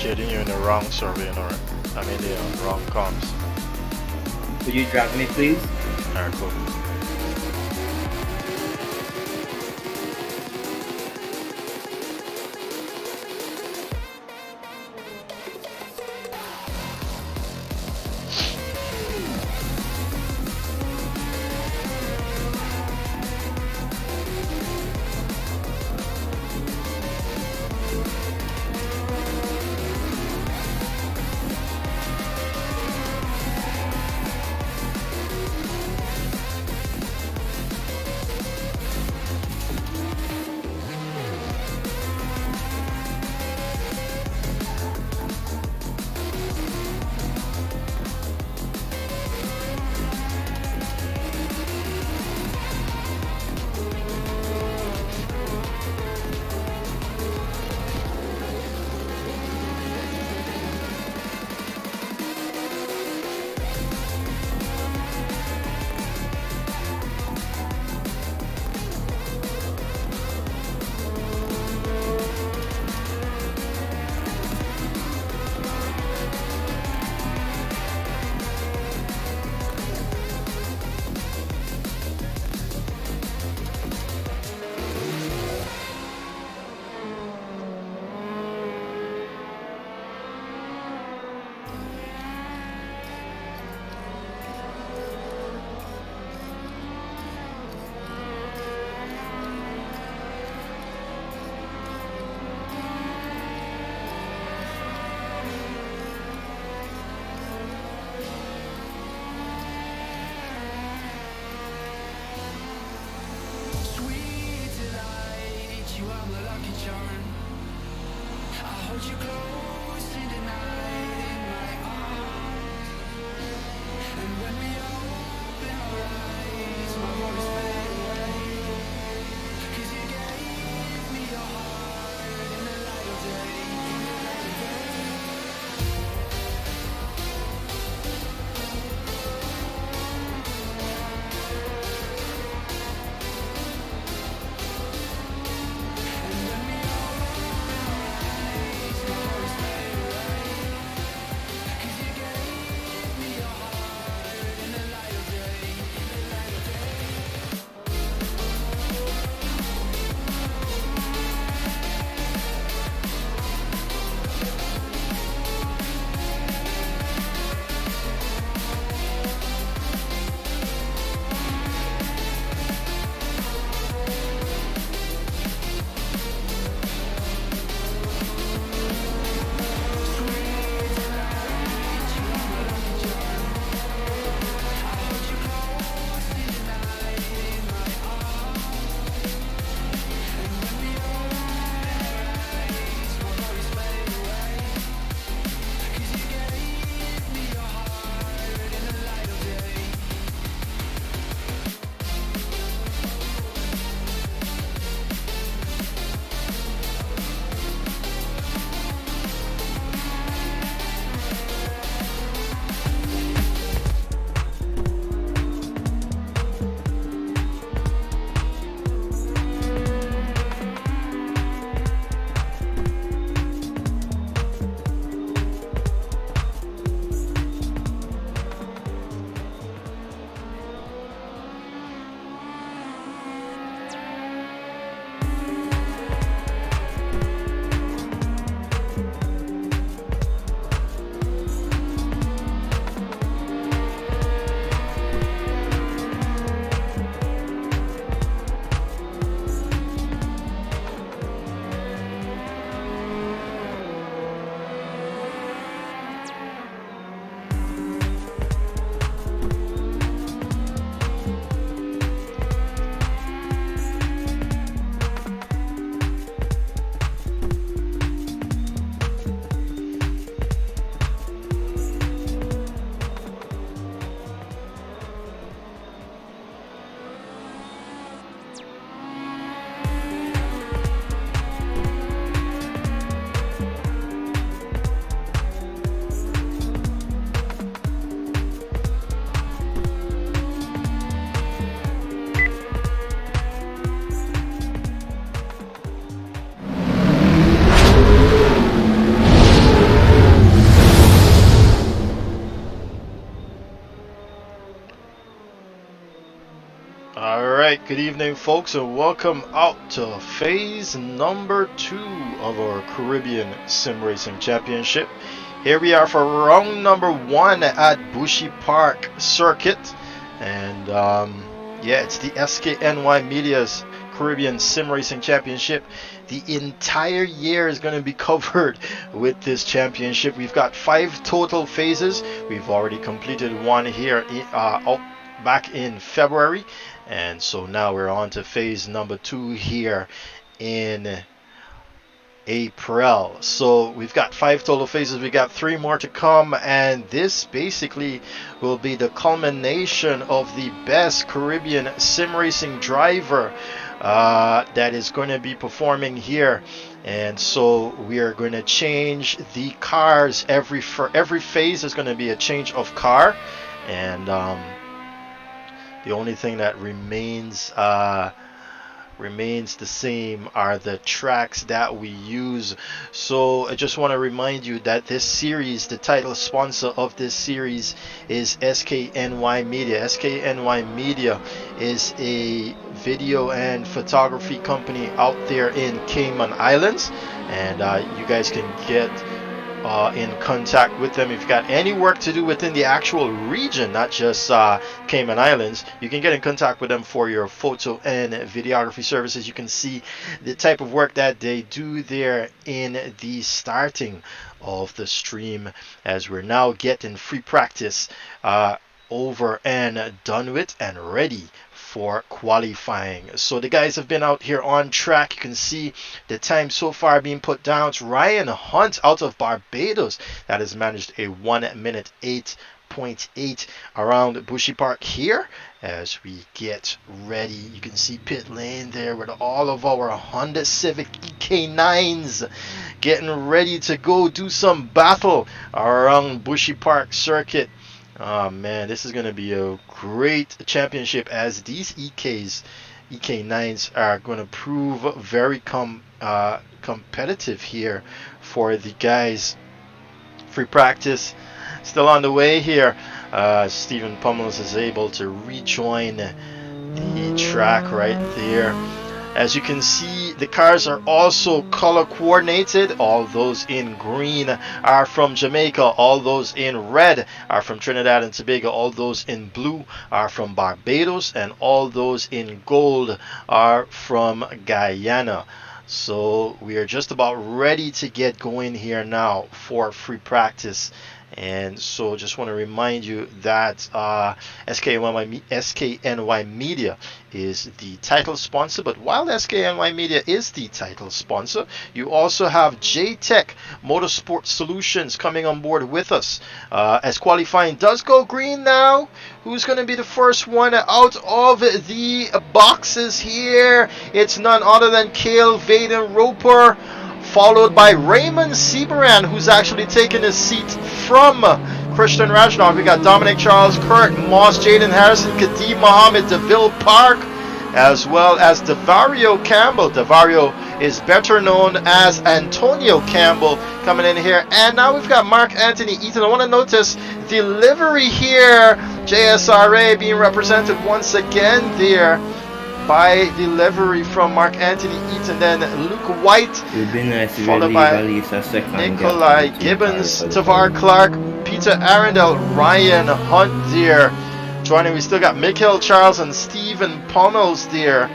indicating you're in the wrong server, you know, right? I mean the wrong comms. Could you drag me, please? Alright, cool. Good evening, folks, and welcome out to phase number 2 of our Caribbean Sim Racing Championship. Here we are for round number 1 at Bushy Park Circuit, and yeah, it's the SKNY Media's Caribbean Sim Racing Championship. The entire year is going to be covered with this championship. We've got 5 total phases. We've already completed one here back in February, and so now we're on to phase number 2 here in April. So we've got 5 total phases. We got 3 more to come, and this basically will be the culmination of the best Caribbean sim racing driver that is going to be performing here. And so we are going to change the cars for every phase. Is going to be a change of car, and the only thing that remains the same are the tracks that we use. So I just want to remind you that this series, the title sponsor of this series is SKNY Media. SKNY Media is a video and photography company out there in Cayman Islands, and you guys can get in contact with them if you've got any work to do within the actual region, not just Cayman Islands. You can get in contact with them for your photo and videography services. You can see the type of work that they do there in the starting of the stream, as we're now getting free practice over and done with and ready for qualifying. So the guys have been out here on track. You can see the time so far being put down. It's Ryan Hunt out of Barbados that has managed a 1 minute 8.8 around Bushy Park here. As we get ready, you can see pit lane there with all of our Honda Civic EK9s getting ready to go do some battle around Bushy Park Circuit. Oh man, this is going to be a great championship, as these EK9s are going to prove very competitive here for the guys. Free practice still on the way here. Stephen Pummels is able to rejoin the track right there. As you can see, the cars are also color coordinated. All those in green are from Jamaica. All those in red are from Trinidad and Tobago. All those in blue are from Barbados. And all those in gold are from Guyana. So we are just about ready to get going here now for free practice. And so just want to remind you that SKNY Media is the title sponsor. But while SKNY Media is the title sponsor, you also have J-Tech Motorsport Solutions coming on board with us. As qualifying does go green now, who's going to be the first one out of the boxes here? It's none other than Cale Vaden Roper, followed by Raymond Seabaran, who's actually taken his seat from Christian Rajnov. We got Dominic Charles, Kurt Moss, Jaden Harrison, Kadeem Mohammed, DeVille Park, as well as Davario Campbell. Davario is better known as Antonio Campbell coming in here. And now we've got Mark Anthony Eaton. I want to notice the livery here. JSRA being represented once again there by delivery from Mark Anthony Eaton, then Luke White, followed by Nikolai Gibbons, Tavar Clark, Peter Arundel, Ryan Hunt there joining. We still got Mikhail Charles and Stephen Pummels there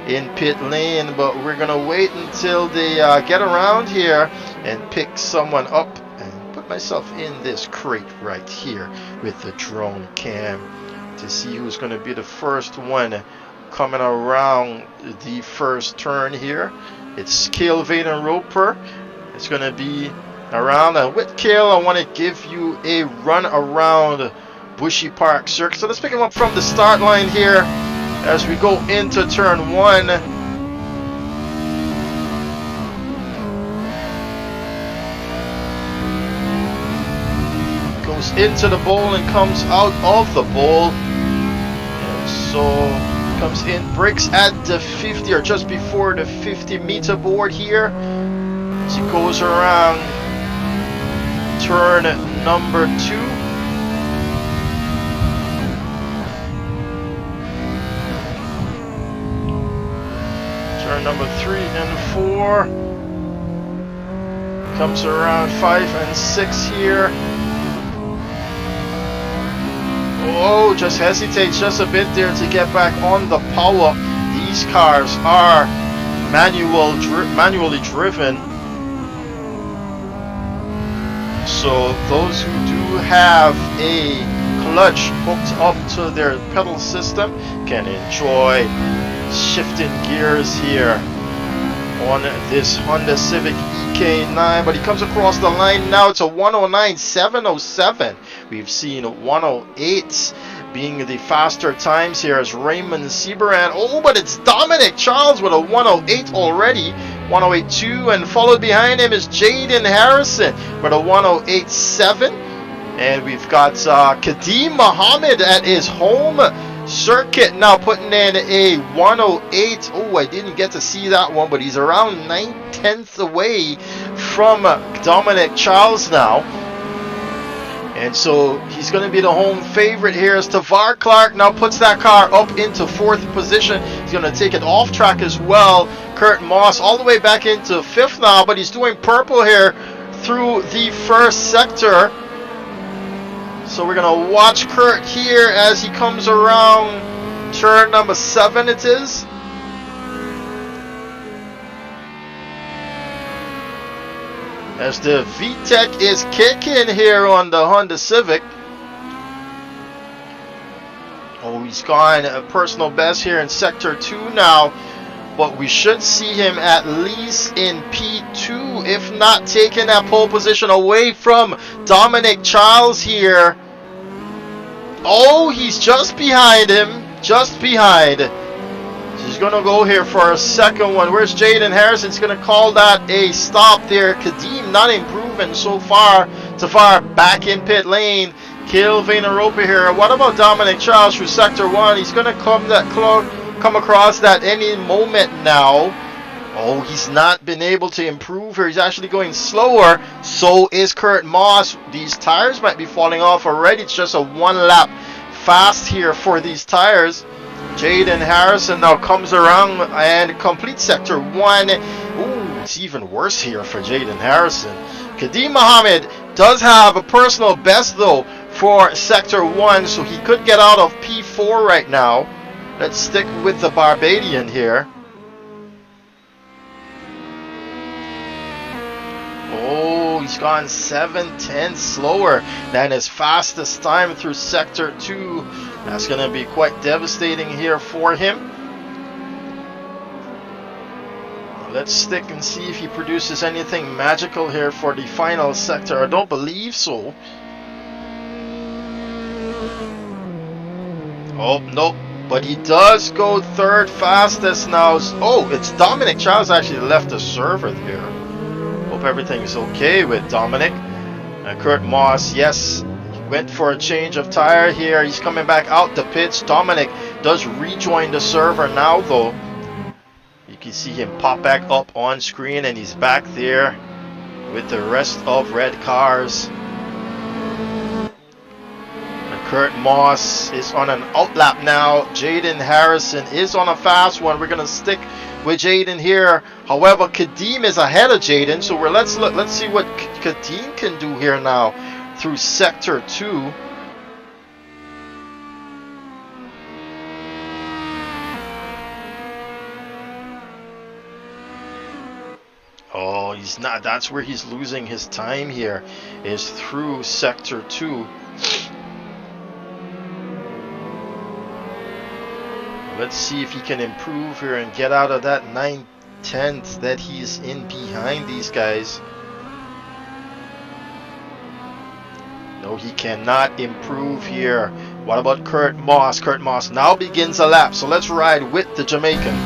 in pit lane, but we're gonna wait until they get around here and pick someone up, and put myself in this crate right here with the drone cam to see who's gonna be the first one coming around the first turn here. It's Cale Vaden Roper. It's going to be around. And with Cale, I want to give you a run around Bushy Park Circuit. So let's pick him up from the start line here as we go into turn 1. Goes into the bowl and comes out of the bowl. And so comes in, brakes at the 50 or just before the 50-meter board here as he goes around turn number 2. Turn number 3 and 4. Comes around 5 and 6 here. Oh, just hesitates just a bit there to get back on the power. These cars are manually driven. So those who do have a clutch hooked up to their pedal system can enjoy shifting gears here on this Honda Civic EK9. But he comes across the line now. It's a 109.707. We've seen 108 being the faster times here as Raymond Seabrand. Oh, but it's Dominic Charles with a 108 already. 108.2, and followed behind him is Jaden Harrison with a 108.7. And we've got Kadeem Mohammed at his home circuit now putting in a 108. Oh, I didn't get to see that one, but he's around 9/10 away from Dominic Charles now. And so he's going to be the home favorite here as Tavar Clark now puts that car up into 4th position. He's going to take it off track as well. Kurt Moss all the way back into 5th now, but he's doing purple here through the 1st sector. So we're going to watch Kurt here as he comes around turn number 7 it is. As the VTEC is kicking here on the Honda Civic. Oh, he's gone a personal best here in Sector 2 now. But we should see him at least in P2, if not taking that pole position away from Dominic Charles here. Oh, he's just behind him. Just behind. He's going to go here for a second one. Where's Jaden Harrison? He's going to call that a stop there. Kadeem not improving so far. Tafar back in pit lane. Kale Vainaropa here. What about Dominic Charles through Sector 1? He's going to come across that any moment now. Oh, he's not been able to improve here. He's actually going slower. So is Kurt Moss. These tires might be falling off already. It's just a 1 lap fast here for these tires. Jaden Harrison now comes around and completes Sector 1. Ooh, it's even worse here for Jaden Harrison. Kadeem Mohammed does have a personal best though for Sector 1, so he could get out of P4 right now. Let's stick with the Barbadian here. Oh, he's gone 7/10 slower than his fastest time through Sector 2. That's going to be quite devastating here for him. Let's stick and see if he produces anything magical here for the final sector. I don't believe so. Oh, nope. But he does go 3rd fastest now. Oh, it's Dominic Charles actually left the server there. Hope everything's okay with Dominic. Kurt Moss, yes, went for a change of tire here. He's coming back out the pits. Dominic does rejoin the server now though. You can see him pop back up on screen and he's back there with the rest of red cars. And Kurt Moss is on an outlap now. Jaden Harrison is on a fast one. We're going to stick with Jaden here. However, Kadeem is ahead of Jaden, so let's see what Kadeem can do here now through Sector 2. Oh, he's not. That's where he's losing his time here, is through Sector 2. Let's see if he can improve here and get out of that 9/10 that he's in behind these guys. No, he cannot improve here. What about Kurt Moss? Kurt Moss now begins a lap, so let's ride with the Jamaican.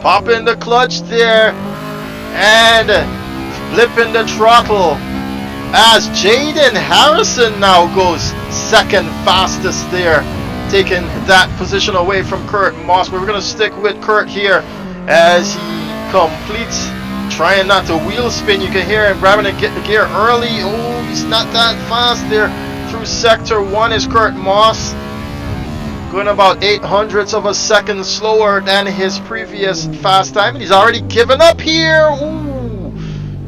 Popping the clutch there and flipping the throttle as Jaden Harrison now goes 2nd fastest there, taking that position away from Kurt Moss. But we're going to stick with Kurt here as he completes, trying not to wheel spin. You can hear him grabbing the gear early. Oh, he's not that fast there. Through Sector 1 is Kurt Moss. Going about 800ths of a second slower than his previous fast time. And he's already given up here. Ooh.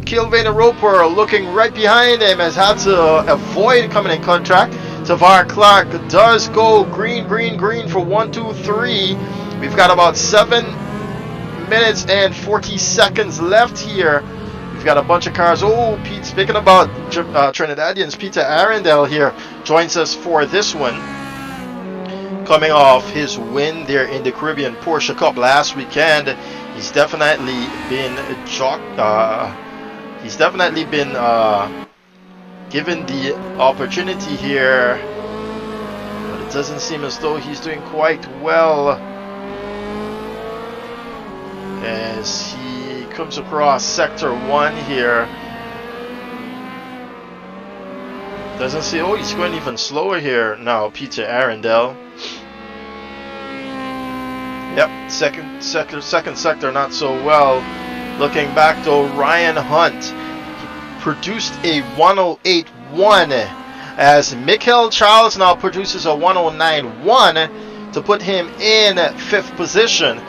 Kilvane Roper looking right behind him has had to avoid coming in contact. Tavar Clark does go green, green, green for 1, 2, 3. We've got about 7 minutes and 40 seconds left here. We've got a bunch of cars. Oh, Pete, speaking about Trinidadians, Peter Arundel here joins us for this one. Coming off his win there in the Caribbean Porsche Cup last weekend. He's definitely been given the opportunity here, but it doesn't seem as though he's doing quite well as he comes across sector 1 here. Doesn't see, oh, he's going even slower here now, Peter Arundel. Yep, second sector not so well. Looking back though, Ryan Hunt produced a 108.1 as Michael Charles now produces a 109.1 to put him in 5th position.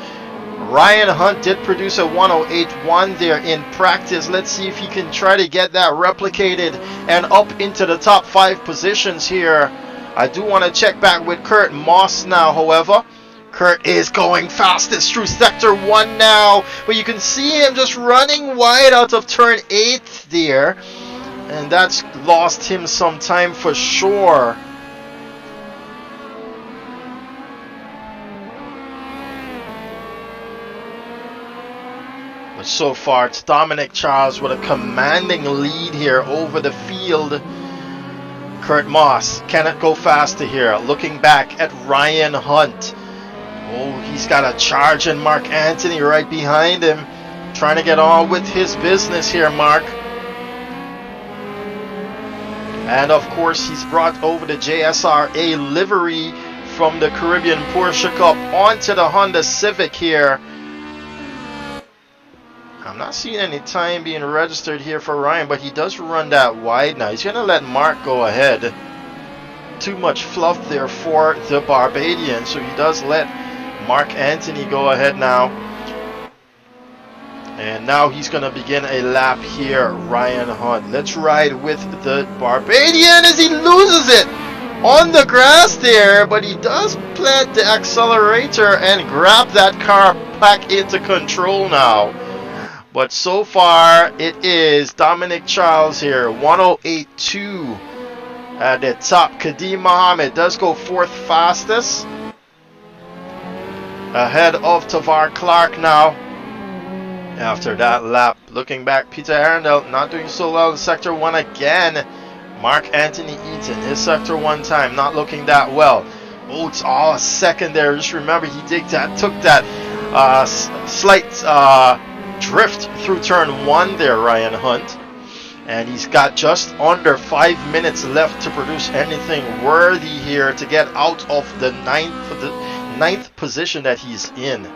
Ryan Hunt did produce a 108.1 there in practice. Let's see if he can try to get that replicated and up into the top 5 positions here. I do want to check back with Kurt Moss now, however. Kurt is going fastest through sector 1 now, but you can see him just running wide out of turn 8 there, and that's lost him some time for sure. But so far it's Dominic Charles with a commanding lead here over the field. Kurt Moss cannot go faster here. Looking back at Ryan Hunt. Oh, he's got a charge in Mark Anthony right behind him. Trying to get on with his business here, Mark. And of course, he's brought over the JSRA livery from the Caribbean Porsche Cup onto the Honda Civic here. I'm not seeing any time being registered here for Ryan, but he does run that wide now. He's going to let Mark go ahead. Too much fluff there for the Barbadian, so he does let Mark Anthony go ahead now. And now he's going to begin a lap here, Ryan Hunt. Let's ride with the Barbadian as he loses it on the grass there, but he does plant the accelerator and grab that car back into control now. But so far, it is Dominic Charles here, 108.2 at the top. Kadeem Mohammed does go 4th fastest, ahead of Tavar Clark now. After that lap, looking back, Peter Arundel not doing so well in sector 1 again. Mark Anthony Eaton, his sector 1 time, not looking that well. Oh, it's all a second there. Just remember, he took that slight drift through turn 1 there, Ryan Hunt, and he's got just under 5 minutes left to produce anything worthy here to get out of the ninth position that he's in.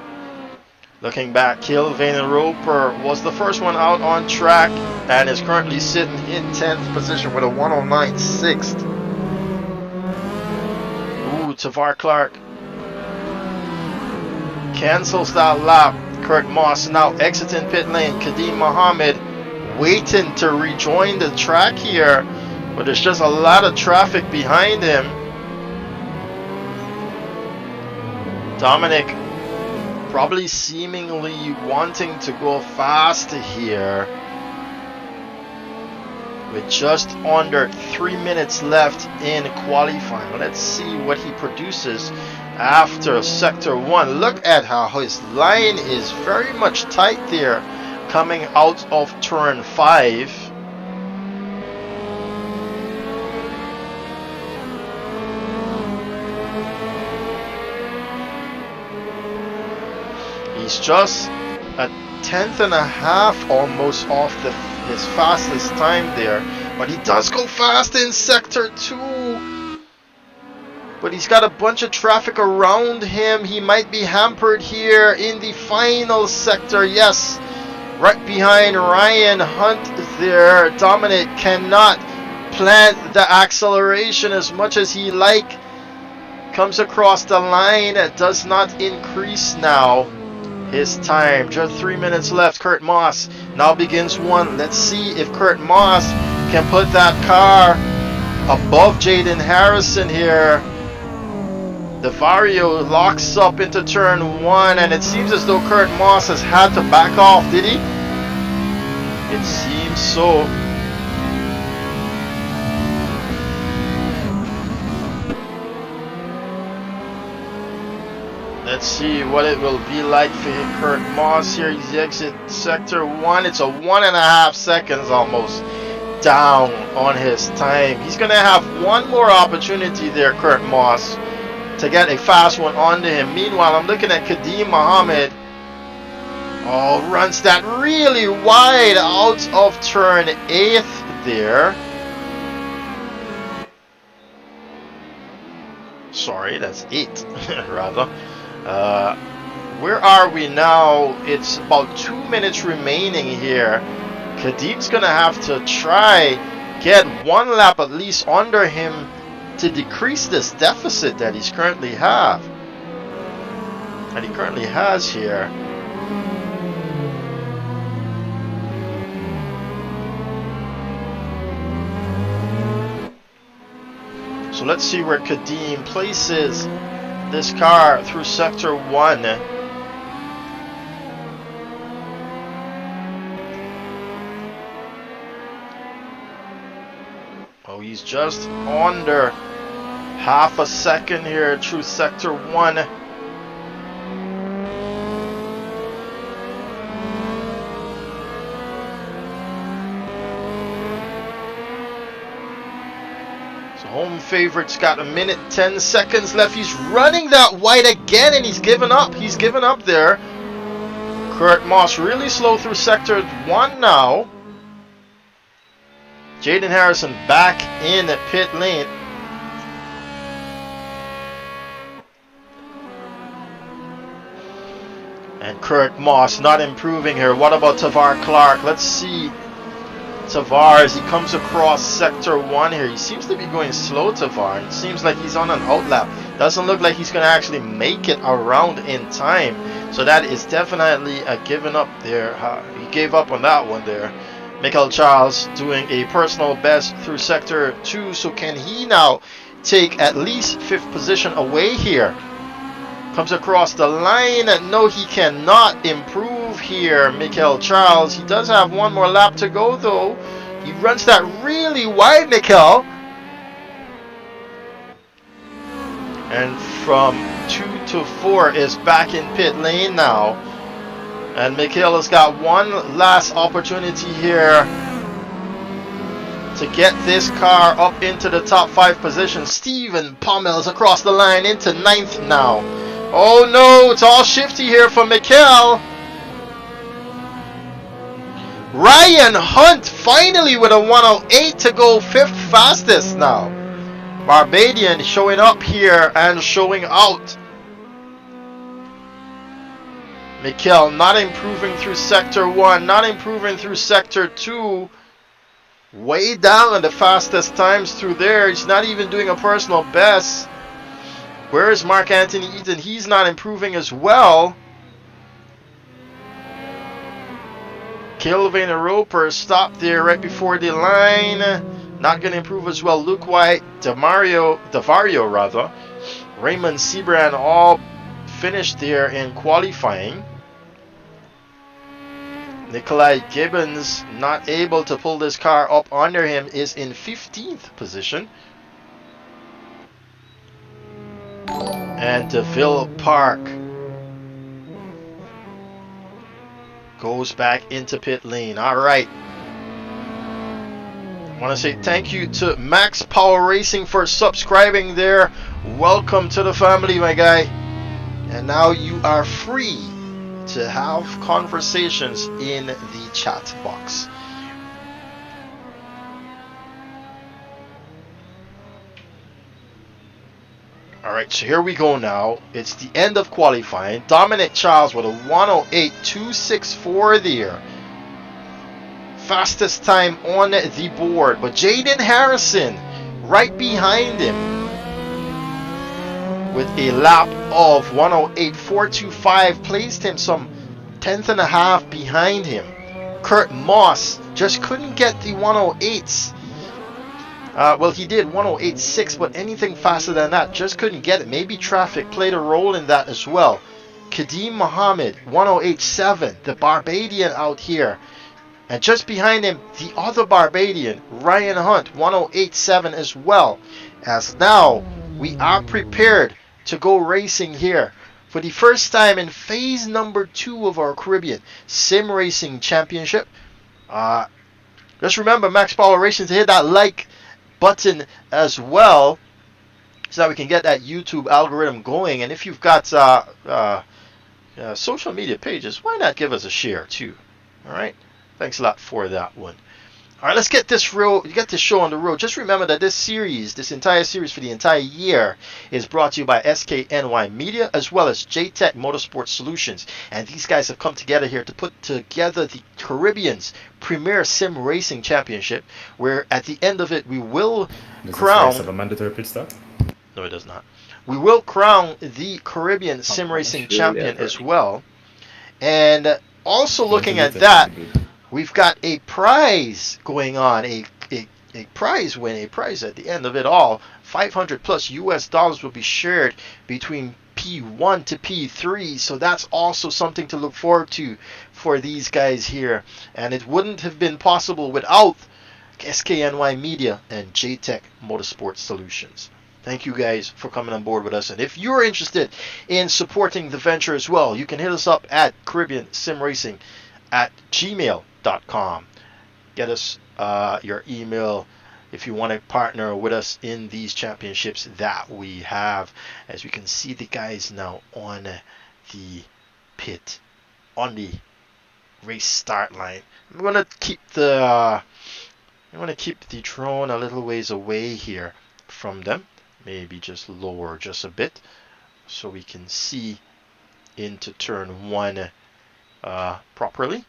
Looking back, Kilvane Roper was the first one out on track and is currently sitting in 10th position with a 109.6. Ooh, Tavar Clark cancels that lap. Kurt Moss now exiting pit lane. Kadeem Mohammed waiting to rejoin the track here, but there's just a lot of traffic behind him. Dominic probably seemingly wanting to go faster here with just under 3 minutes left in qualifying. Let's see what he produces after sector 1. Look at how his line is very much tight there coming out of turn 5. He's just a 10th and a half almost off his fastest time there, but he does go fast in sector 2. But he's got a bunch of traffic around him. He might be hampered here in the final sector. Yes, right behind Ryan Hunt there. Dominic cannot plant the acceleration as much as he like. comes across the line. Does not increase now his time. Just 3 minutes left. Kurt Moss now begins one. Let's see if Kurt Moss can put that car above Jaden Harrison here. DeVario locks up into turn one, and it seems as though Kurt Moss has had to back off. Did he? It seems so. Let's see what it will be like for Kurt Moss here. He's exit sector one. It's a 1.5 seconds almost down on his time. He's going to have one more opportunity there, Kurt Moss, to get a fast one onto him. Meanwhile, I'm looking at Kadeem Mohammed. Oh, runs that really wide out of turn 8th there. Sorry, that's 8 rather. Where are we now? It's about 2 minutes remaining here. Kadeem's gonna have to try get one lap at least under him to decrease this deficit that he currently has here. So let's see where Kadeem places this car through sector 1. Oh, he's just under half a second here through sector 1. Home favorite's got 1:10 seconds left. He's running that wide again, and he's given up. He's given up there. Kurt Moss really slow through sector 1 now. Jaden Harrison back in the pit lane. And Kurt Moss not improving here. What about Tavar Clark? Let's see Tavar as he comes across sector 1 here. He seems to be going slow, Tavar. It seems like he's on an outlap. Doesn't look like he's going to actually make it around in time. So that is definitely a given up there. He gave up on that one there. Michael Charles doing a personal best through sector 2. So can he now take at least 5th position away here? Comes across the line. No, he cannot improve here, Michael Charles. He does have one more lap to go, though. He runs that really wide, Michael. And from 2 to 4 is back in pit lane now. And Michael has got one last opportunity here to get this car up into the top 5 position. Stephen Pommels across the line into 9th now. Oh no, it's all shifty here for Mikel. Ryan Hunt finally with a 108 to go 5th fastest now. Barbadian showing up here and showing out. Mikel not improving through sector 1, not improving through sector 2. Way down on the fastest times through there. He's not even doing a personal best. Where is Mark Anthony Eaton? He's not improving as well. Kelvin Roper stopped there right before the line. Not going to improve as well. Luke White, DeVario rather. Raymond Sebran all finished there in qualifying. Nikolai Gibbons not able to pull this car up under him, is in 15th position. And DeVille Park goes back into pit lane. Alright. I want to say thank you to Max Power Racing for subscribing there. Welcome to the family, my guy. And now you are free to have conversations in the chat box. Alright, so here we go now. It's the end of qualifying. Dominic Charles with a 108.264 there. Fastest time on the board. But Jaden Harrison right behind him. with a lap of 108.425, placed him some 10th and a half behind him. Kurt Moss just couldn't get the 108s. Well, he did 108.6, but anything faster than that just couldn't get it. Maybe traffic played a role in that as well. Kadeem Mohammed, 108.7, the Barbadian out here. And just behind him, the other Barbadian, Ryan Hunt, 108.7 as well. As now, we are prepared to go racing here for the first time in phase number 2 of our Caribbean Sim Racing Championship. Just remember, Max Power Racing, to hit that like button as well, so that we can get that YouTube algorithm going. And if you've got social media pages, why not give us a share too? All right, thanks a lot for that one. All right, let's get this show on the road. Just remember that this entire series for the entire year is brought to you by SKNY Media as well as JTech Motorsport Solutions. And these guys have come together here to put together the Caribbean's premier sim racing championship, where at the end of it we will crown... Does it have a mandatory pit stop? No, it does not. We will crown the Caribbean sim racing champion as well. And also looking at that, we've got a prize going on, a prize at the end of it all. 500 plus US dollars will be shared between P1 to P3, so that's also something to look forward to for these guys here. And it wouldn't have been possible without SKNY Media and JTech Motorsport Solutions. Thank you guys for coming on board with us. And if you're interested in supporting the venture as well, you can hit us up at CaribbeanSimRacing@gmail.com. Get us your email if you want to partner with us in these championships that we have. As we can see the guys now on the pit, on the race start line. I'm gonna keep the drone a little ways away here from them. Maybe just lower just a bit so we can see into turn 1 properly.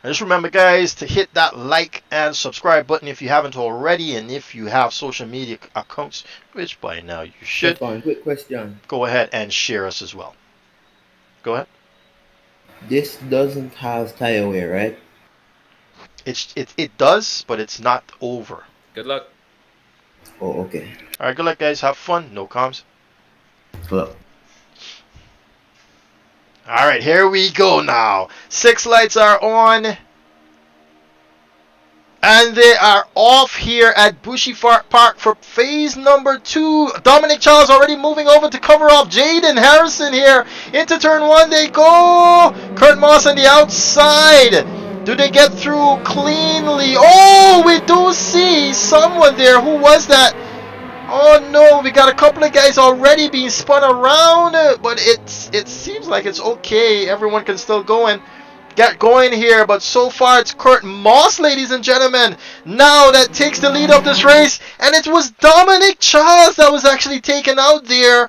And just remember, guys, to hit that like and subscribe button if you haven't already, and if you have social media accounts, which by now you should. Quick question. Go ahead and share us as well. Go ahead. This doesn't have tire wear, right? It does, but it's not over. Good luck. Oh, okay. All right, good luck, guys. Have fun. No comms. Hello. All right, here we go now. 6 lights are on. And they are off here at Bushy Park for phase number 2. Dominic Charles already moving over to cover off Jaden Harrison here. Into turn 1 they go. Kurt Moss on the outside. Do they get through cleanly? Oh, we do see someone there. Who was that? Oh no, we got a couple of guys already being spun around, but it seems like it's okay. Everyone can still get going here, but so far it's Kurt Moss, ladies and gentlemen, now that takes the lead of this race, and it was Dominic Charles that was actually taken out there.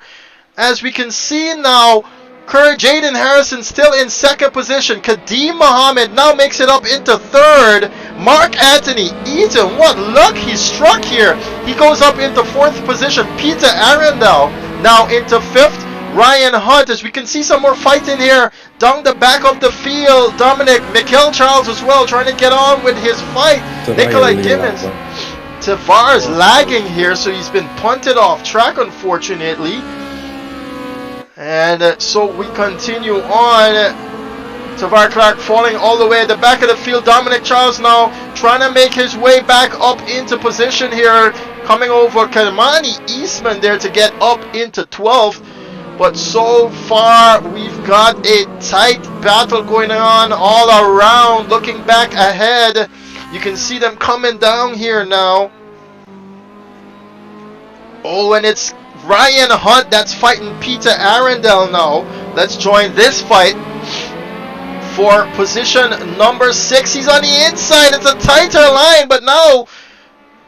As we can see now, Jaden Harrison still in 2nd position. Kadeem Mohammed now makes it up into 3rd. Mark Anthony Eaton, what luck he struck here. He goes up into 4th position. Peter Arundel now into 5th. Ryan Hunt, as we can see some more fighting here down the back of the field. Mikel Charles as well, trying to get on with his fight. Nikolai Gibbons. Tavares lagging here, so he's been punted off track, unfortunately. And so we continue on. Tavar Clark falling all the way at the back of the field. Dominic Charles now trying to make his way back up into position here. Coming over Kalmani Eastman there to get up into 12th. But so far we've got a tight battle going on all around. Looking back ahead, you can see them coming down here now. Oh, and it's Ryan Hunt that's fighting Peter Arundel now. Let's join this fight for position number 6. He's on the inside. It's a tighter line, but now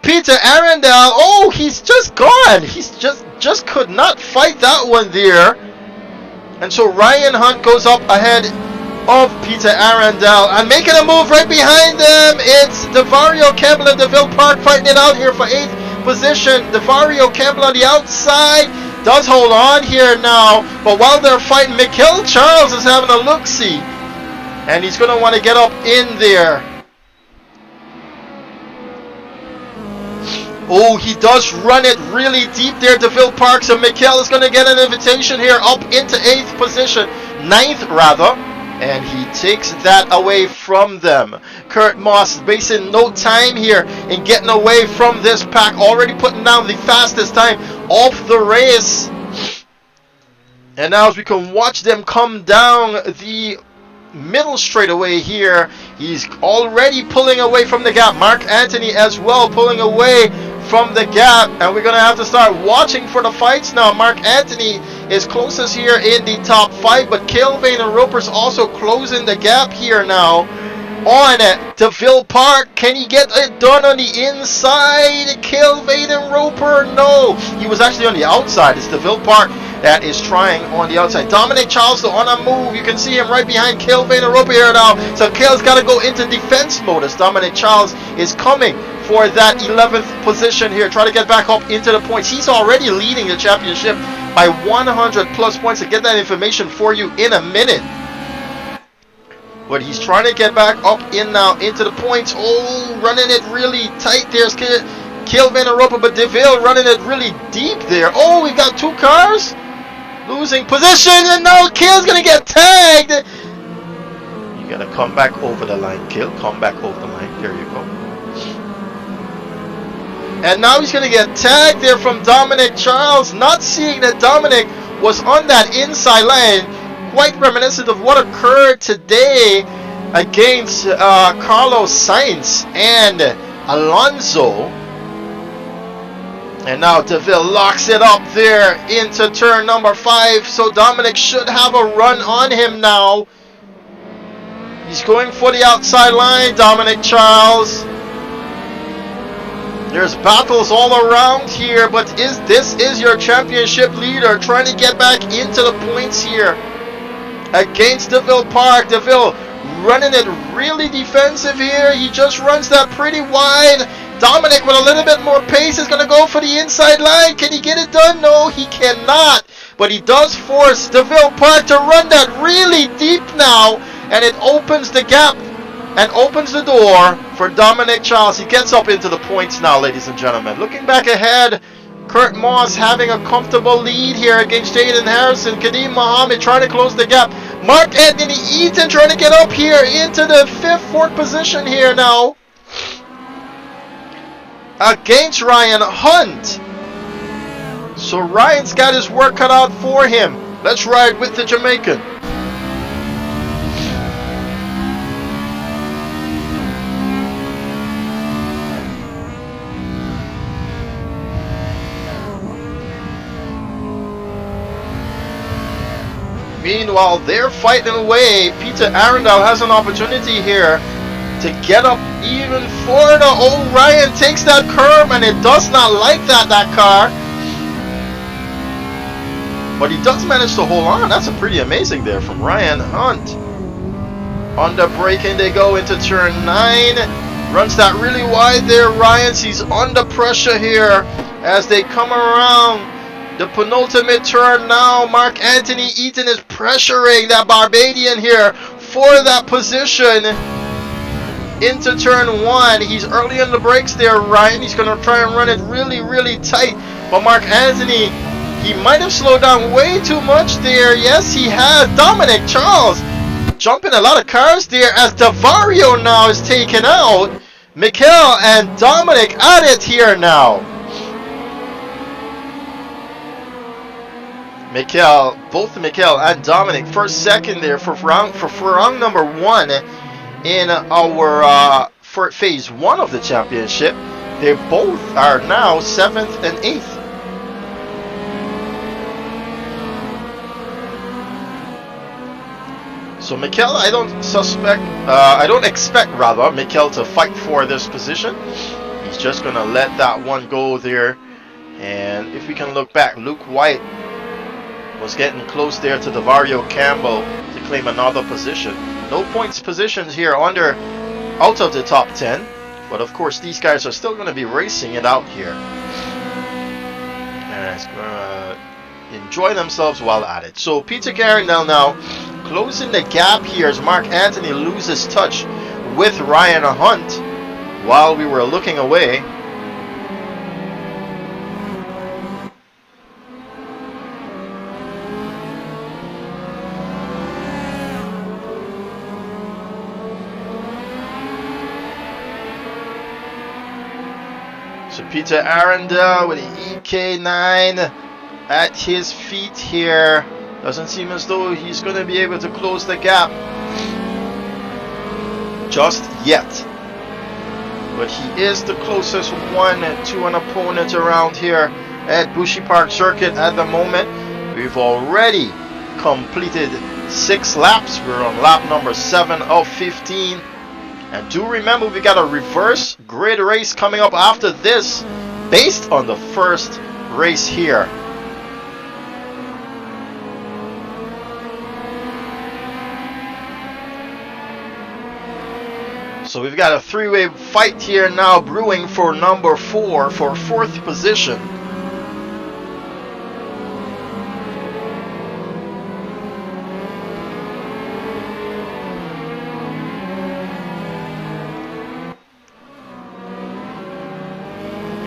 Peter Arundel, oh, he's just gone. He's just could not fight that one there. And so Ryan Hunt goes up ahead of Peter Arundel, and making a move right behind them, it's Devario Campbell and DeVille Park fighting it out here for 8th. position. Devario Campbell on the outside does hold on here now, but while they're fighting, Mikhail Charles is having a look-see, and he's going to want to get up in there. Oh, he does run it really deep there, DeVille Parks, and Mikhail is going to get an invitation here up into 8th position, 9th rather, and he takes that away from them. Kurt Moss wasting no time here in getting away from this pack, already putting down the fastest time of the race. And now as we can watch them come down the middle straightaway here, he's already pulling away from the gap. Mark Anthony as well pulling away from the gap, and we're gonna have to start watching for the fights now. Mark Anthony is closest here in the top 5, but Kelvin and Roper's also closing the gap here now on DeVille Park. Can he get it done on the inside? Kelvin and Roper, no, he was actually on the outside. It's DeVille Park that is trying on the outside. Dominic Charles on a move. You can see him right behind Kelvin and Roper here now. So Kale's got to go into defense mode as Dominic Charles is coming for that 11th position here. Try to get back up into the points. He's already leading the championship by 100 plus points. To get that information for you in a minute. But he's trying to get back up in now into the points. Oh, running it really tight. There's Kelvin and Roper, but DeVille running it really deep there. Oh, we got 2 cars losing position, and now Kale's gonna get tagged. You gotta come back over the line, Kale. Come back over the line. There you go. And now he's going to get tagged there from Dominic Charles, not seeing that Dominic was on that inside lane. Quite reminiscent of what occurred today against Carlos Sainz and Alonso. And now DeVille locks it up there into turn number 5. So Dominic should have a run on him now. He's going for the outside line, Dominic Charles. There's battles all around here, but this is your championship leader trying to get back into the points here against DeVille Park. DeVille running it really defensive here. He just runs that pretty wide. Dominic with a little bit more pace is going to go for the inside line. Can he get it done? No, he cannot. But he does force DeVille Park to run that really deep now, and it opens the gap and opens the door for Dominic Charles. He gets up into the points now, ladies and gentlemen. Looking back ahead, Kurt Moss having a comfortable lead here against Jaden Harrison. Kadeem Mohammed trying to close the gap. Mark Anthony Eaton trying to get up here into the 5th, 4th position here now against Ryan Hunt. So Ryan's got his work cut out for him. Let's ride with the Jamaican. Meanwhile, they're fighting away. Peter Arundel has an opportunity here to get up even further. Oh, Ryan takes that curve, and it does not like that car. But he does manage to hold on. That's a pretty amazing there from Ryan Hunt. Under braking, they go into turn 9. Runs that really wide there, Ryan. He's under pressure here as they come around the penultimate turn now. Mark Anthony Eaton is pressuring that Barbadian here for that position into turn 1. He's early on the brakes there, Ryan. He's going to try and run it really, really tight. But Mark Anthony, he might have slowed down way too much there. Yes, he has. Dominic Charles jumping a lot of cars there as Devario now is taken out. Mikhail and Dominic at it here now. Both Mikhail and Dominic first, second there for round number 1 in our for phase 1 of the championship. They both are now 7th and 8th. So Mikhail, I don't expect Mikhail to fight for this position. He's just gonna let that one go there. And if we can look back, Luke White was getting close there to Devario Campbell to claim another position. No points positions here out of the top 10, but of course these guys are still going to be racing it out here. guys enjoy themselves while at it. So Peter Carindale now closing the gap here as Mark Anthony loses touch with Ryan Hunt while we were looking away. So Peter Arundel with the EK9 at his feet here. Doesn't seem as though he's going to be able to close the gap just yet. But he is the closest one to an opponent around here at Bushy Park Circuit at the moment. We've already completed 6 laps. We're on lap number 7 of 15. And do remember, we got a reverse grid race coming up after this based on the first race here. So we've got a 3-way fight here now brewing for number 4 for 4th position.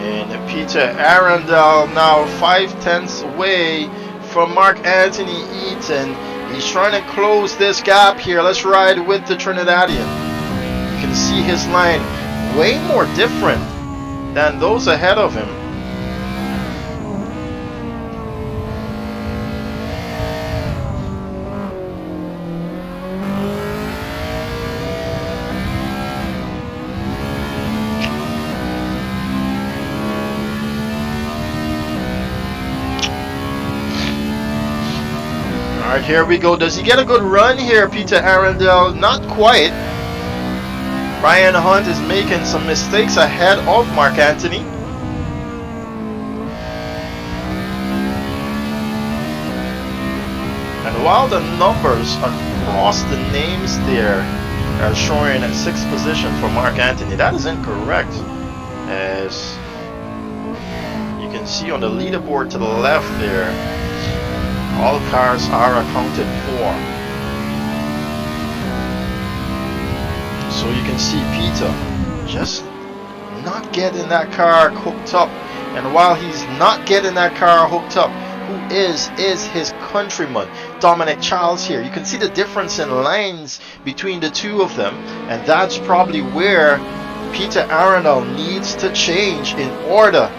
And Peter Arundel now 5/10 away from Mark Anthony Eaton. He's trying to close this gap here. Let's ride with the Trinidadian. You can see his line way more different than those ahead of him. All right, here we go. Does he get a good run here, Peter Arundel? Not quite. Ryan Hunt is making some mistakes ahead of Mark Anthony. And while the numbers across the names there are showing at 6th position for Mark Anthony, that is incorrect. As you can see on the leaderboard to the left there, all cars are accounted for. So you can see Peter just not getting that car hooked up. And while he's not getting that car hooked up, who is his countryman, Dominic Charles here. You can see the difference in lines between the two of them. And that's probably where Peter Arundel needs to change in order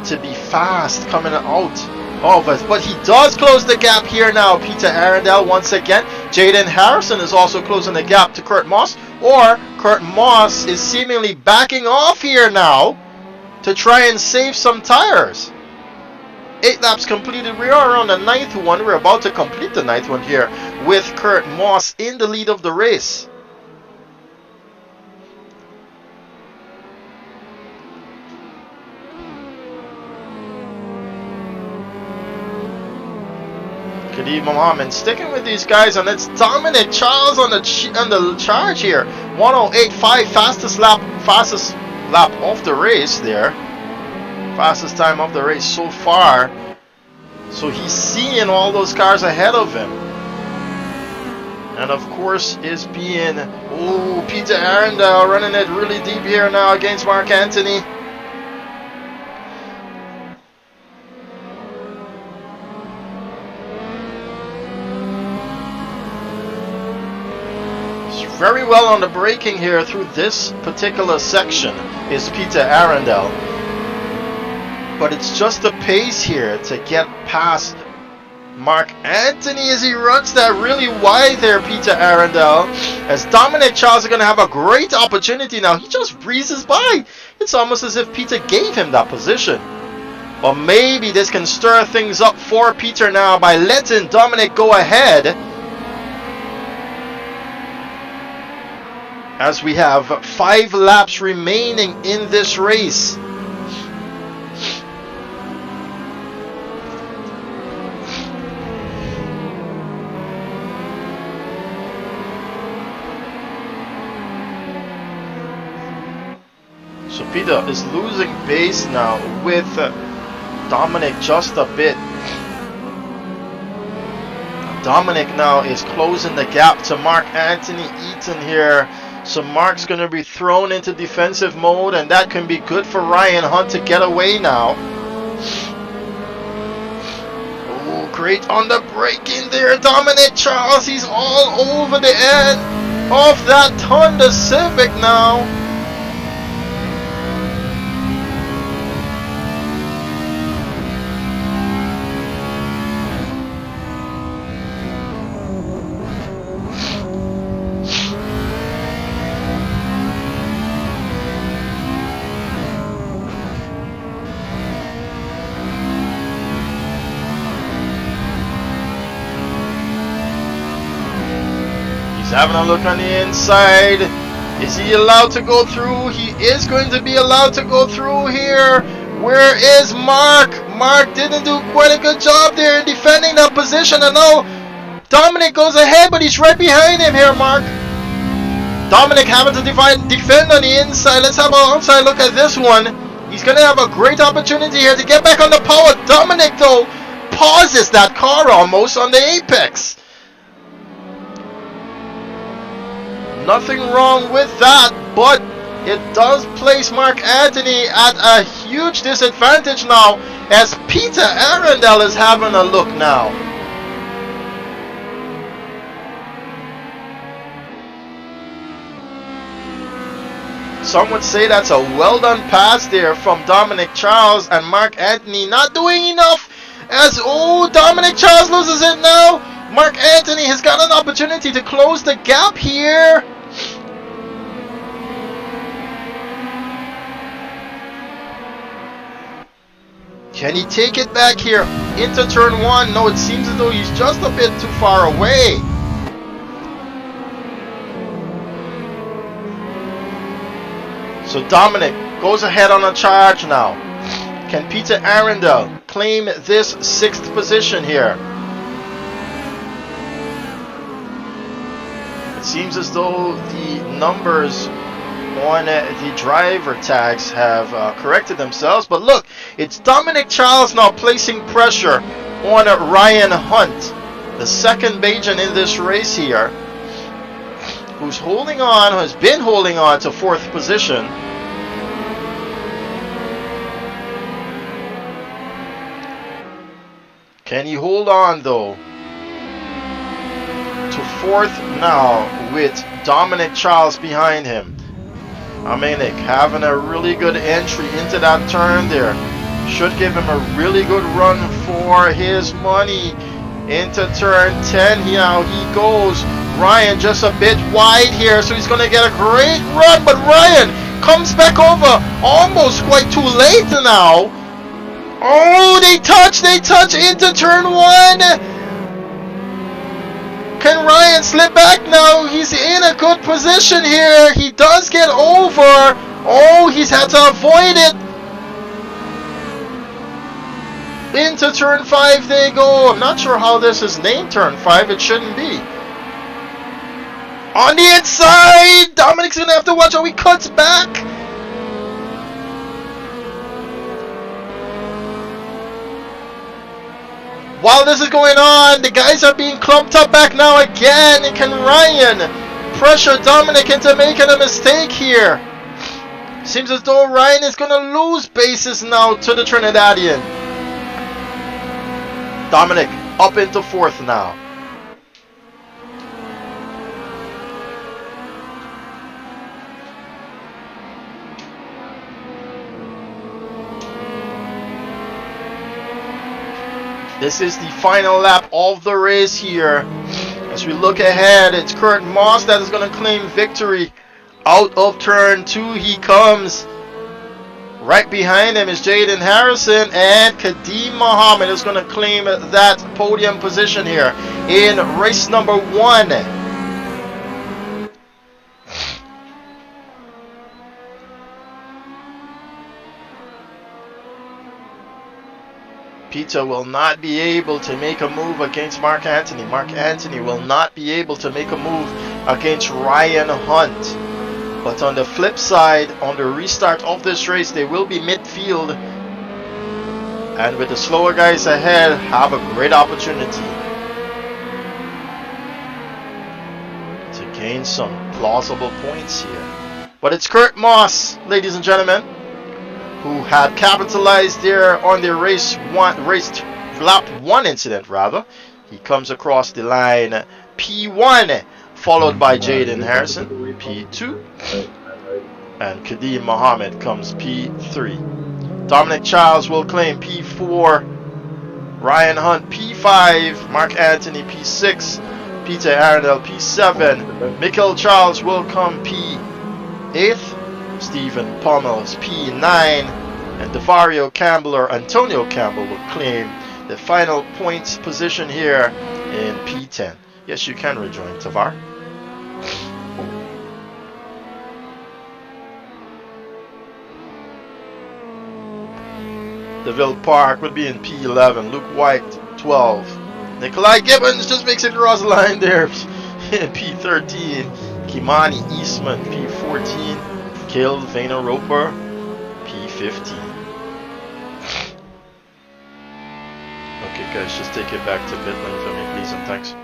to be fast coming out of us. But he does close the gap here now, Peter Arundel once again. Jaden Harrison is also closing the gap to Kurt Moss. Or Kurt Moss is seemingly backing off here now to try and save some tires. 8 laps completed. We are on the 9th one. We're about to complete the 9th one here with Kurt Moss in the lead of the race. Khalid Mohammed sticking with these guys, and it's Dominic Charles on the charge here. 1:08.5, fastest lap of the race there. Fastest time of the race so far. So he's seeing all those cars ahead of him. And of course is being, Peter Arundel running it really deep here now against Mark Anthony. Very well on the braking here through this particular section is Peter Arundel. But it's just the pace here to get past Mark Anthony as he runs that really wide there, Peter Arundel. As Dominic Charles are going to have a great opportunity now. He just breezes by. It's almost as if Peter gave him that position. But maybe this can stir things up for Peter now by letting Dominic go ahead. As we have 5 laps remaining in this race. So Peter is losing pace now with Dominic just a bit. Dominic now is closing the gap to Mark Anthony Eaton here. So Mark's going to be thrown into defensive mode, and that can be good for Ryan Hunt to get away now. Oh, great on the braking there, Dominic Charles. He's all over the end of that Honda Civic now. Having a look on the inside. Is he allowed to go through? He is going to be allowed to go through here. Where is Mark? Mark didn't do quite a good job there in defending that position. And now Dominic goes ahead, but he's right behind him here, Mark. Dominic having to defend on the inside. Let's have an outside look at this one. He's going to have a great opportunity here to get back on the power. Dominic, though, pauses that car almost on the apex. Nothing wrong with that, but it does place Mark Anthony at a huge disadvantage now, as Peter Arundel is having a look now. Some would say that's a well done pass there from Dominic Charles, and Mark Anthony not doing enough, as Dominic Charles loses it now. Mark Anthony has got an opportunity to close the gap here. Can he take it back here into turn one? No, it seems as though he's just a bit too far away. So Dominic goes ahead on a charge now. Can Peter Arundel claim this 6th position here? It seems as though the numbers on the driver tags have corrected themselves, but look, it's Dominic Charles now placing pressure on Ryan Hunt, the second Bajan in this race here, who's holding on, has been holding on to 4th position. Can he hold on though to 4th now with Dominic Charles behind him? Dominic having a really good entry into that turn there. Should give him a really good run for his money into turn 10. Now he goes. Ryan just a bit wide here, so he's going to get a great run, but Ryan comes back over almost quite too late now. Oh, they touch into turn 1. Can Ryan slip back now? He's in a good position here. He does get over. Oh, he's had to avoid it. Into turn 5 they go. I'm not sure how this is named turn 5. It shouldn't be. On the inside, Dominic's going to have to watch how he cuts back. While this is going on, the guys are being clumped up back now again. And can Ryan pressure Dominic into making a mistake here? Seems as though Ryan is going to lose bases now to the Trinidadian. Dominic up into 4th now. This is the final lap of the race here. As we look ahead, it's Kurt Moss that is going to claim victory. Out of turn 2 he comes. Right behind him is Jaden Harrison, and Kadeem Muhammad is going to claim that podium position here in race number 1. Peter will not be able to make a move against Mark Anthony. Mark Anthony will not be able to make a move against Ryan Hunt. But on the flip side, on the restart of this race, they will be midfield And with the slower guys ahead, have a great opportunity to gain some plausible points here. But it's Kurt Moss, ladies and gentlemen, who had capitalized there on their lap 1 incident rather. He comes across the line P1, followed by Jaden Harrison, P2, and Kadeem Mohammed comes P3. Dominic Charles will claim P4, Ryan Hunt P5, Mark Anthony P6, Peter Arundel P7, Michael Charles will come P8, Stephen Pommel's P9, and Devario Campbell or Antonio Campbell will claim the final points position here in P10. Yes, you can rejoin, Tavar. DeVille Park would be in P11. Luke White, 12. Nikolai Gibbons just makes it across the line there in P13. Kimani Eastman, P14. Kale Vayner Roper, P15. Okay, guys, just take it back to pit lane for me, please, and thanks.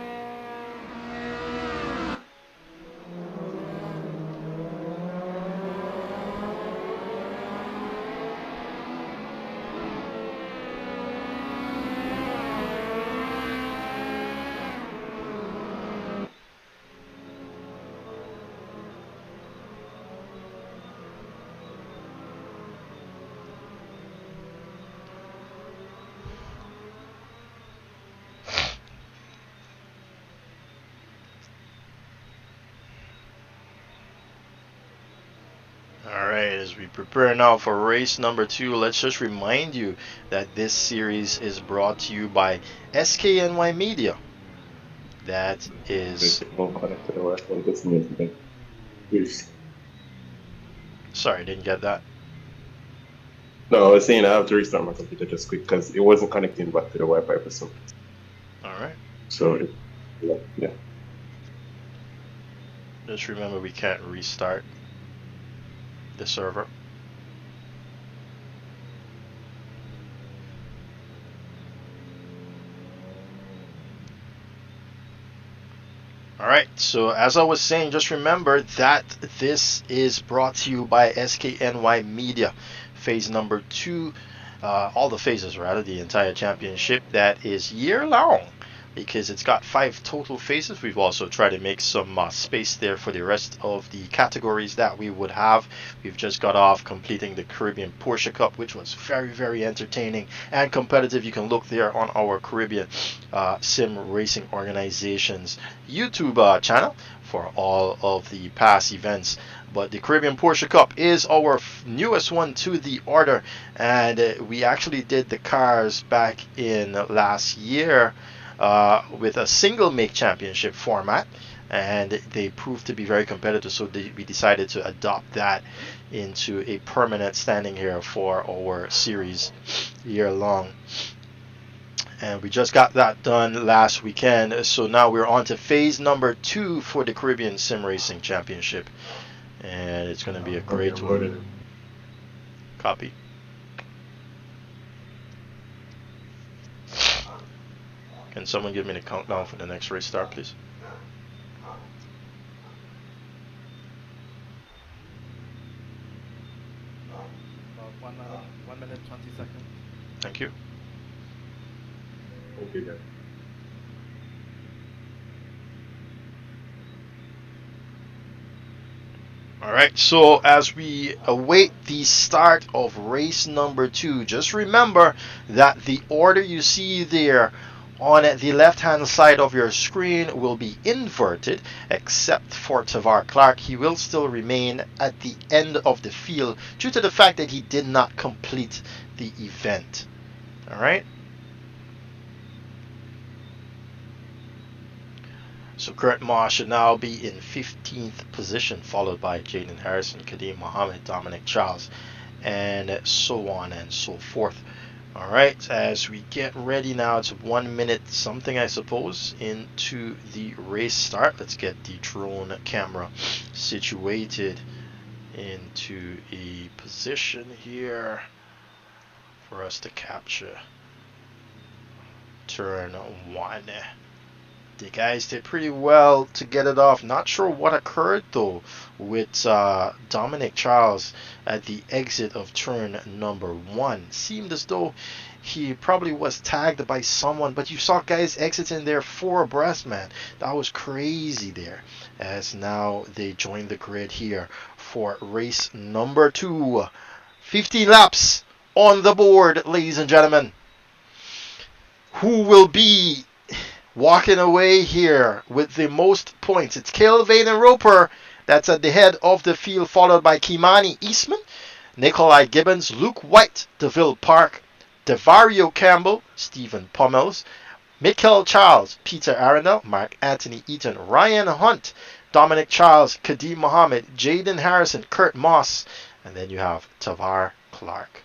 Alright, as we prepare now for race number 2, let's just remind you that this series is brought to you by SKNY Media. That is... Sorry, didn't get that. No, I was saying I have to restart my computer just quick because it wasn't connecting back to the Wi-Fi for some. Alright. So, yeah. Just remember we can't restart the server. Alright, so as I was saying, just remember that this is brought to you by SKNY Media. Phase number 2, all the phases rather, the entire championship that is year long, because it's got 5 total phases. We've also tried to make some space there for the rest of the categories that we would have. We've just got off completing the Caribbean Porsche Cup, which was very, very entertaining and competitive. You can look there on our Caribbean Sim Racing Organization's YouTube channel for all of the past events. But the Caribbean Porsche Cup is our newest one to the order, and we actually did the cars back in last year with a single make championship format, and they proved to be very competitive, so we decided to adopt that into a permanent standing here for our series year long. And we just got that done last weekend, so now we're on to phase number 2 for the Caribbean Sim Racing Championship, and it's going to be a great one. Copy. Can someone give me the countdown for the next race start, please? About 1 minute 20 seconds. Thank you. Okay, then. Alright, so as we await the start of race number 2, just remember that the order you see there on the left hand side of your screen will be inverted, except for Tavar Clark. He will still remain at the end of the field due to the fact that he did not complete the event. Alright? So Kurt Moss should now be in 15th position, followed by Jaden Harrison, Kadeem Mohammed, Dominic Charles, and so on and so forth. Alright, as we get ready now, it's 1 minute something, I suppose, into the race start. Let's get the drone camera situated into a position here for us to capture turn 1. The guys did pretty well to get it off. Not sure what occurred though with Dominic Charles at the exit of turn number 1. Seemed as though he probably was tagged by someone, but you saw guys exiting there 4 abreast, man. That was crazy there. As now they join the grid here for race number 2. 15 laps on the board, ladies and gentlemen. Who will be walking away here with the most points? It's Kelvin and Roper that's at the head of the field, followed by Kimani Eastman, Nikolai Gibbons, Luke White, DeVille Park, Devario Campbell, Stephen Pummels, Mikkel Charles, Peter Arundel, Mark Anthony Eaton, Ryan Hunt, Dominic Charles, Kadeem Mohammed, Jaden Harrison, Kurt Moss, and then you have Tavar Clark.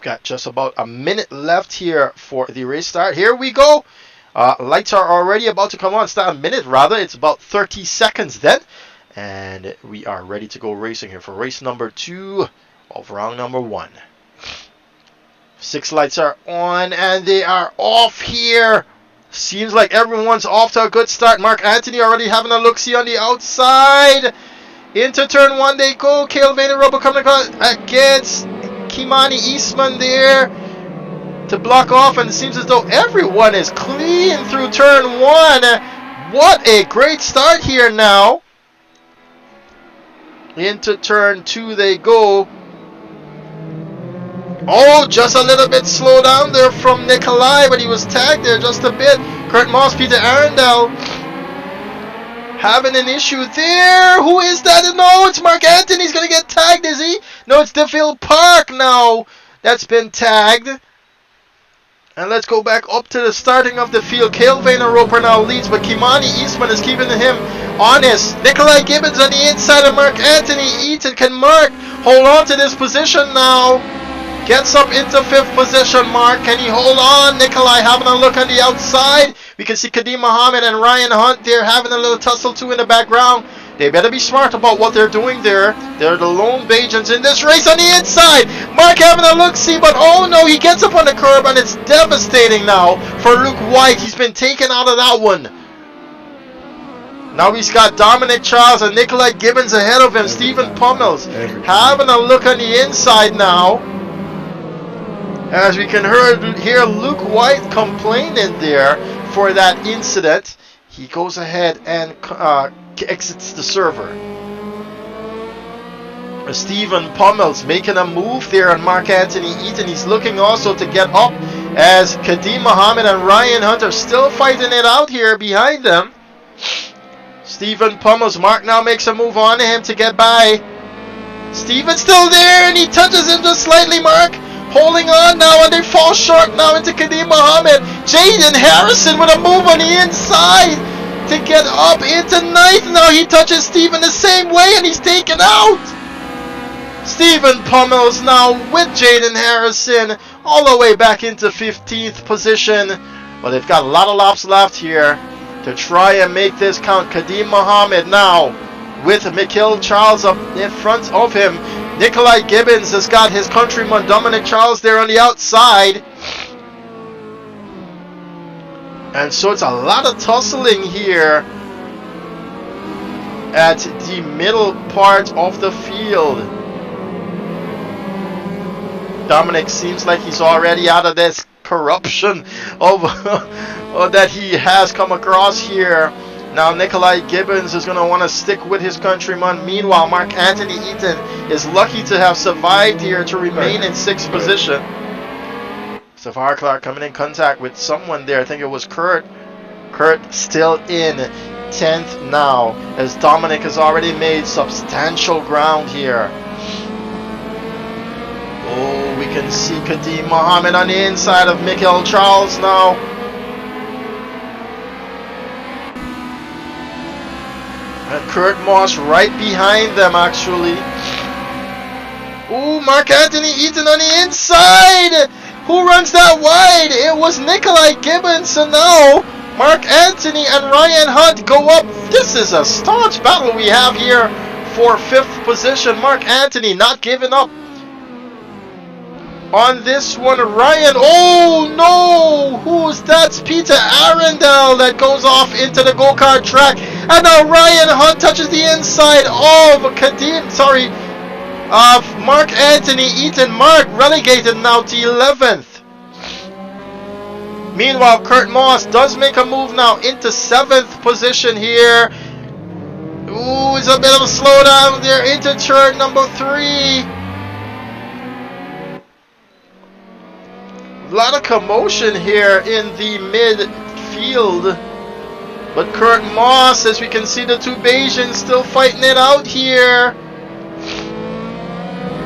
Got just about a minute left here for the race start. Here we go. Lights are already about to come on. It's not a minute, rather. It's about 30 seconds then. And we are ready to go racing here for race number 2 of round number 1. 6 lights are on and they are off here. Seems like everyone's off to a good start. Mark Anthony already having a look-see on the outside. Into turn 1 they go. Kelvin and Robo coming across against Kimani Eastman there to block off, and it seems as though everyone is clean through turn 1. What a great start here now. Into turn 2 they go. Oh, just a little bit slow down there from Nikolai, but he was tagged there just a bit. Kurt Moss, Peter Arundel having an issue there. Who is that? No, it's Mark Anthony. He's going to get tagged, is he? No, it's DeVille Park now that's been tagged. And let's go back up to the starting of the field. Kelvin and Roper now leads, but Kimani Eastman is keeping him honest. Nikolai Gibbons on the inside of Mark Anthony Eaton. Can Mark hold on to this position now? Gets up into 5th position. Mark, can he hold on? Nikolai having a look on the outside. We can see Kadeem Mohammed and Ryan Hunt there having a little tussle too in the background. They better be smart about what they're doing there. They're the lone Bajans in this race on the inside. Mark having a look-see, but oh no, he gets up on the curb and it's devastating now for Luke White. He's been taken out of that one. Now he's got Dominic Charles and Nikolai Gibbons ahead of him. Stephen Pummels having a look on the inside now. As we can hear Luke White complaining there for that incident. He goes ahead and exits the server. Stephen Pummels making a move there on Mark Anthony Eaton. He's looking also to get up as Kadeem Mohammed and Ryan Hunt are still fighting it out here behind them. Stephen Pummels, Mark now makes a move on him to get by. Stephen's still there and he touches him just slightly. Mark holding on now, and they fall short now into Kadeem Mohammed. Jaden Harrison with a move on the inside to get up into 9th. Now he touches Stephen the same way and he's taken out. Stephen Pummels now with Jaden Harrison all the way back into 15th position. But they've got a lot of laps left here to try and make this count. Kadeem Mohammed now with Mikkel Charles up in front of him. Nikolai Gibbons has got his countryman Dominic Charles there on the outside. And so it's a lot of tussling here at the middle part of the field. Dominic seems like he's already out of this corruption of that he has come across here. Now Nikolai Gibbons is going to want to stick with his countryman. Meanwhile, Mark Anthony Eaton is lucky to have survived here to remain in 6th position. Tavar Clark coming in contact with someone there. I think it was Kurt. Kurt still in 10th now, as Dominic has already made substantial ground here. Oh, we can see Kadeem Mohammed on the inside of Mikkel Charles now. And Kurt Moss right behind them, actually. Ooh, Mark Anthony Eaton on the inside. Who runs that wide? It was Nikolai Gibbons. So now Mark Anthony and Ryan Hunt go up. This is a staunch battle we have here for 5th position. Mark Anthony not giving up on this one. Ryan, oh no, who's that's Peter Arundel that goes off into the go-kart track, and now Ryan Hunt touches the inside of Mark Anthony Eaton. Mark relegated now to 11th. Meanwhile, Kurt Moss does make a move now into 7th position here. Ooh, it's a bit of a slowdown there into turn number 3. A lot of commotion here in the midfield. But Kurt Moss, as we can see, the two Bajans still fighting it out here.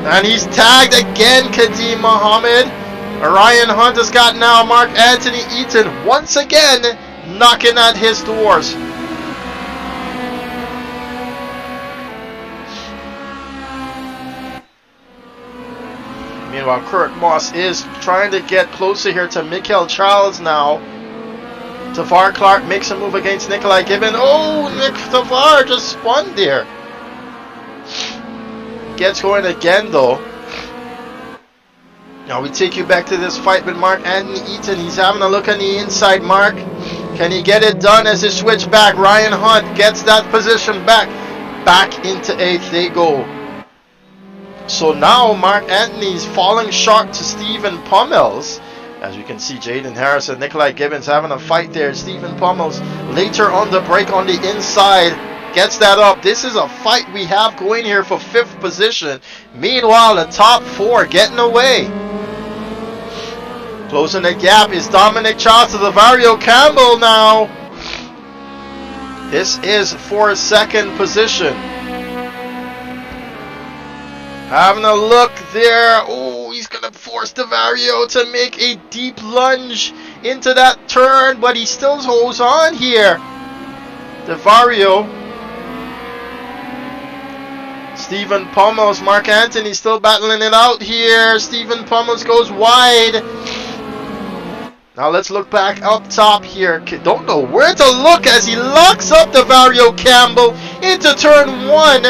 And he's tagged again, Kadeem Mohammed. Ryan Hunt has got now Mark Anthony Eaton once again knocking at his doors. Meanwhile, Kurt Moss is trying to get closer here to Michael Charles now. Tavar Clark makes a move against Nikolai Gibbon. Oh, Tavar just spun there. Gets going again though. Now we take you back to this fight with Mark Anthony Eaton. He's having a look on the inside. Mark, can he get it done as he switch back? Ryan Hunt gets that position back into 8th. They go. So now Mark Anthony's falling short to Stephen Pummels. As you can see, Jaden Harris and Nikolai Gibbons having a fight there. Stephen Pummels later on the break on the inside gets that up. This is a fight we have going here for 5th position. Meanwhile, the top 4 getting away. Closing the gap is Dominic Charles to Vario Campbell now. This is for 2nd position. Having a look there. Oh, he's going to force Vario to make a deep lunge into that turn, but he still holds on here. Vario. Stephen Pummels, Mark Anthony still battling it out here. Stephen Pummels goes wide. Now let's look back up top here. Don't know where to look as he locks up Vario Campbell into turn 1.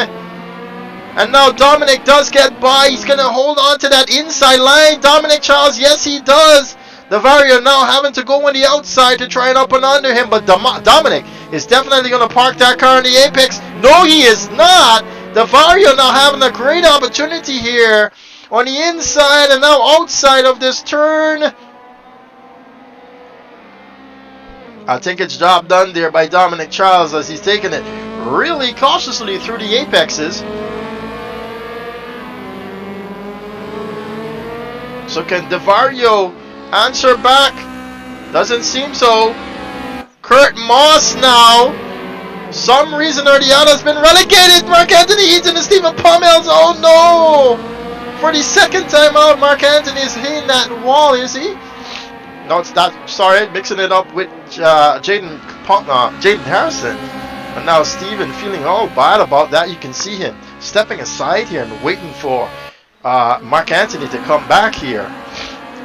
And now Dominic does get by. He's going to hold on to that inside line. Dominic Charles, yes he does. Vario now having to go on the outside to try and up and under him. But Dominic is definitely going to park that car in the apex. No, he is not. Vario now having a great opportunity here on the inside and now outside of this turn. I think it's job done there by Dominic Charles as he's taking it really cautiously through the apexes. So can Vario answer back? Doesn't seem so. Kurt Moss now, some reason or the other, has been relegated. Mark Anthony Eaton and Stephen Pummels. Oh no! For the 2nd time out, Mark Anthony is hitting that wall, is he? No, it's not. Sorry, mixing it up with Jaden Harrison. And now Stephen feeling all bad about that. You can see him stepping aside here and waiting for Mark Anthony to come back here.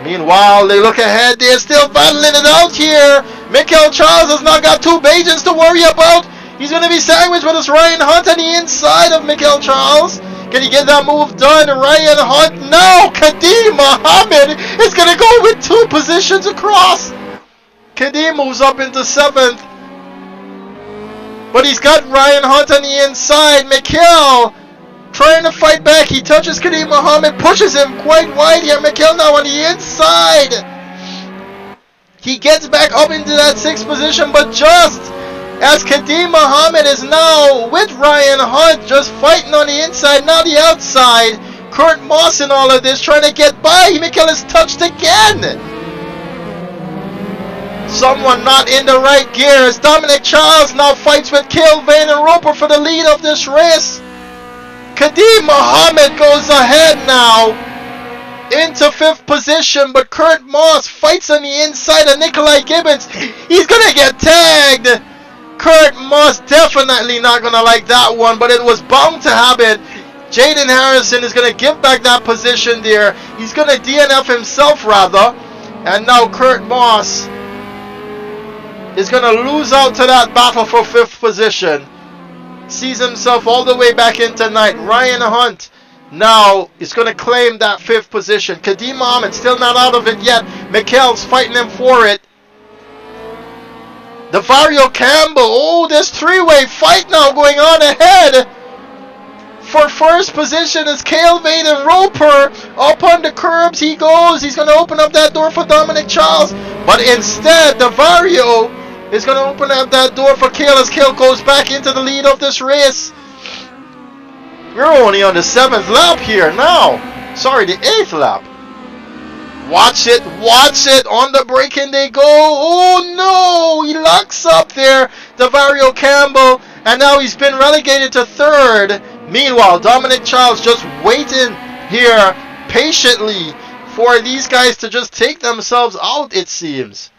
Meanwhile, they look ahead. They're still battling it out here. Michael Charles has now got 2 Bajans to worry about. He's going to be sandwiched with his Ryan Hunt on the inside of Michael Charles. Can he get that move done? Ryan Hunt. No! Kadeem Mohammed is going to go with 2 positions across. Kadeem moves up into 7th. But he's got Ryan Hunt on the inside. Mikhail trying to fight back. He touches Kadeem Mohammed, pushes him quite wide here. Mikhail now on the inside. He gets back up into that 6th position, but just as Kadeem Mohammed is now with Ryan Hunt just fighting on the inside, now the outside. Kurt Moss in all of this trying to get by. Mikhail is touched again. Someone not in the right gear as Dominic Charles now fights with Kilvane and Roper for the lead of this race. Kadeem Mohammed goes ahead now into 5th position, but Kurt Moss fights on the inside of Nikolai Gibbons. He's going to get tagged. Kurt Moss definitely not going to like that one, but it was bound to happen. Jaden Harrison is going to give back that position there. He's going to DNF himself rather. And now Kurt Moss is going to lose out to that battle for 5th position. sees himself all the way back into ninth. Ryan Hunt now is going to claim that 5th position. Kadeem Mohammed still not out of it yet. Mikhail's fighting him for it. Davario Campbell. Oh, this 3-way fight now going on ahead. For first position is Cale Vaden Roper. Up on the curbs he goes. He's going to open up that door for Dominic Charles. But instead, Davario is going to open up that door for Cale as Cale goes back into the lead of this race. We're only on the 7th lap here now. Sorry, the 8th lap. Watch it, watch it. On the break and they go. Oh no, he locks up there, Davario Campbell. And now he's been relegated to 3rd. Meanwhile, Dominic Charles just waiting here patiently for these guys to just take themselves out, it seems.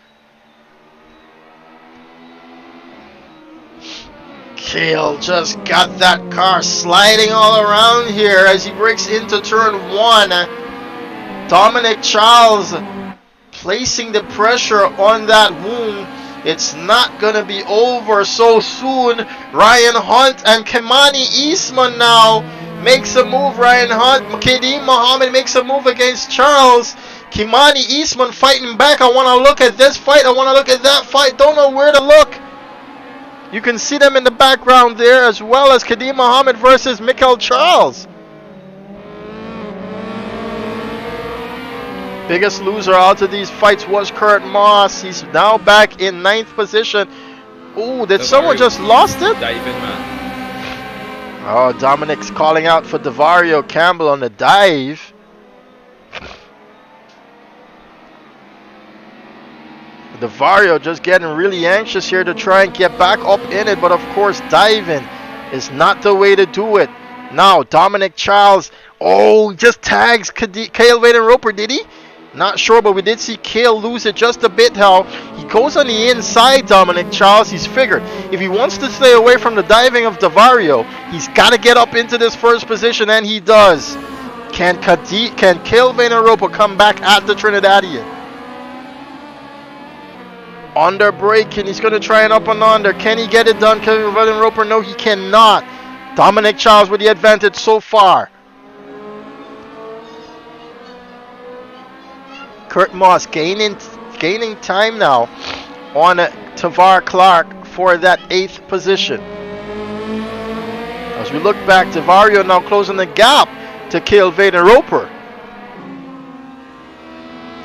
Cale just got that car sliding all around here as he breaks into turn 1. Dominic Charles placing the pressure on that wound. It's not going to be over so soon. Ryan Hunt and Kimani Eastman now makes a move. Ryan Hunt, Kadeem Mohammed makes a move against Charles. Kimani Eastman fighting back. I want to look at this fight. I want to look at that fight. Don't know where to look. You can see them in the background there, as well as Kadeem Mohammed versus Mikhail Charles. Biggest loser out of these fights was Kurt Moss. He's now back in 9th position. Oh, did someone just lost it? Diving, man. Oh, Dominic's calling out for Davario Campbell on the dive. Davario just getting really anxious here to try and get back up in it. But of course, diving is not the way to do it. Now, Dominic Charles. Oh, just tags Cale Vaden Roper, did he? Not sure, but we did see Cale lose it just a bit. How he goes on the inside, Dominic Charles. He's figured if he wants to stay away from the diving of Davario, he's got to get up into this 1st position, and he does. Can Cale Vaden Roper come back at the Trinidadian? Under break, and he's going to try and up and under. Can he get it done? Cale Vaden Roper? No, he cannot. Dominic Charles with the advantage so far. Kurt Moss gaining time now on Tavar Clark for that 8th position. As we look back, Davario now closing the gap to Cale Vaden Roper.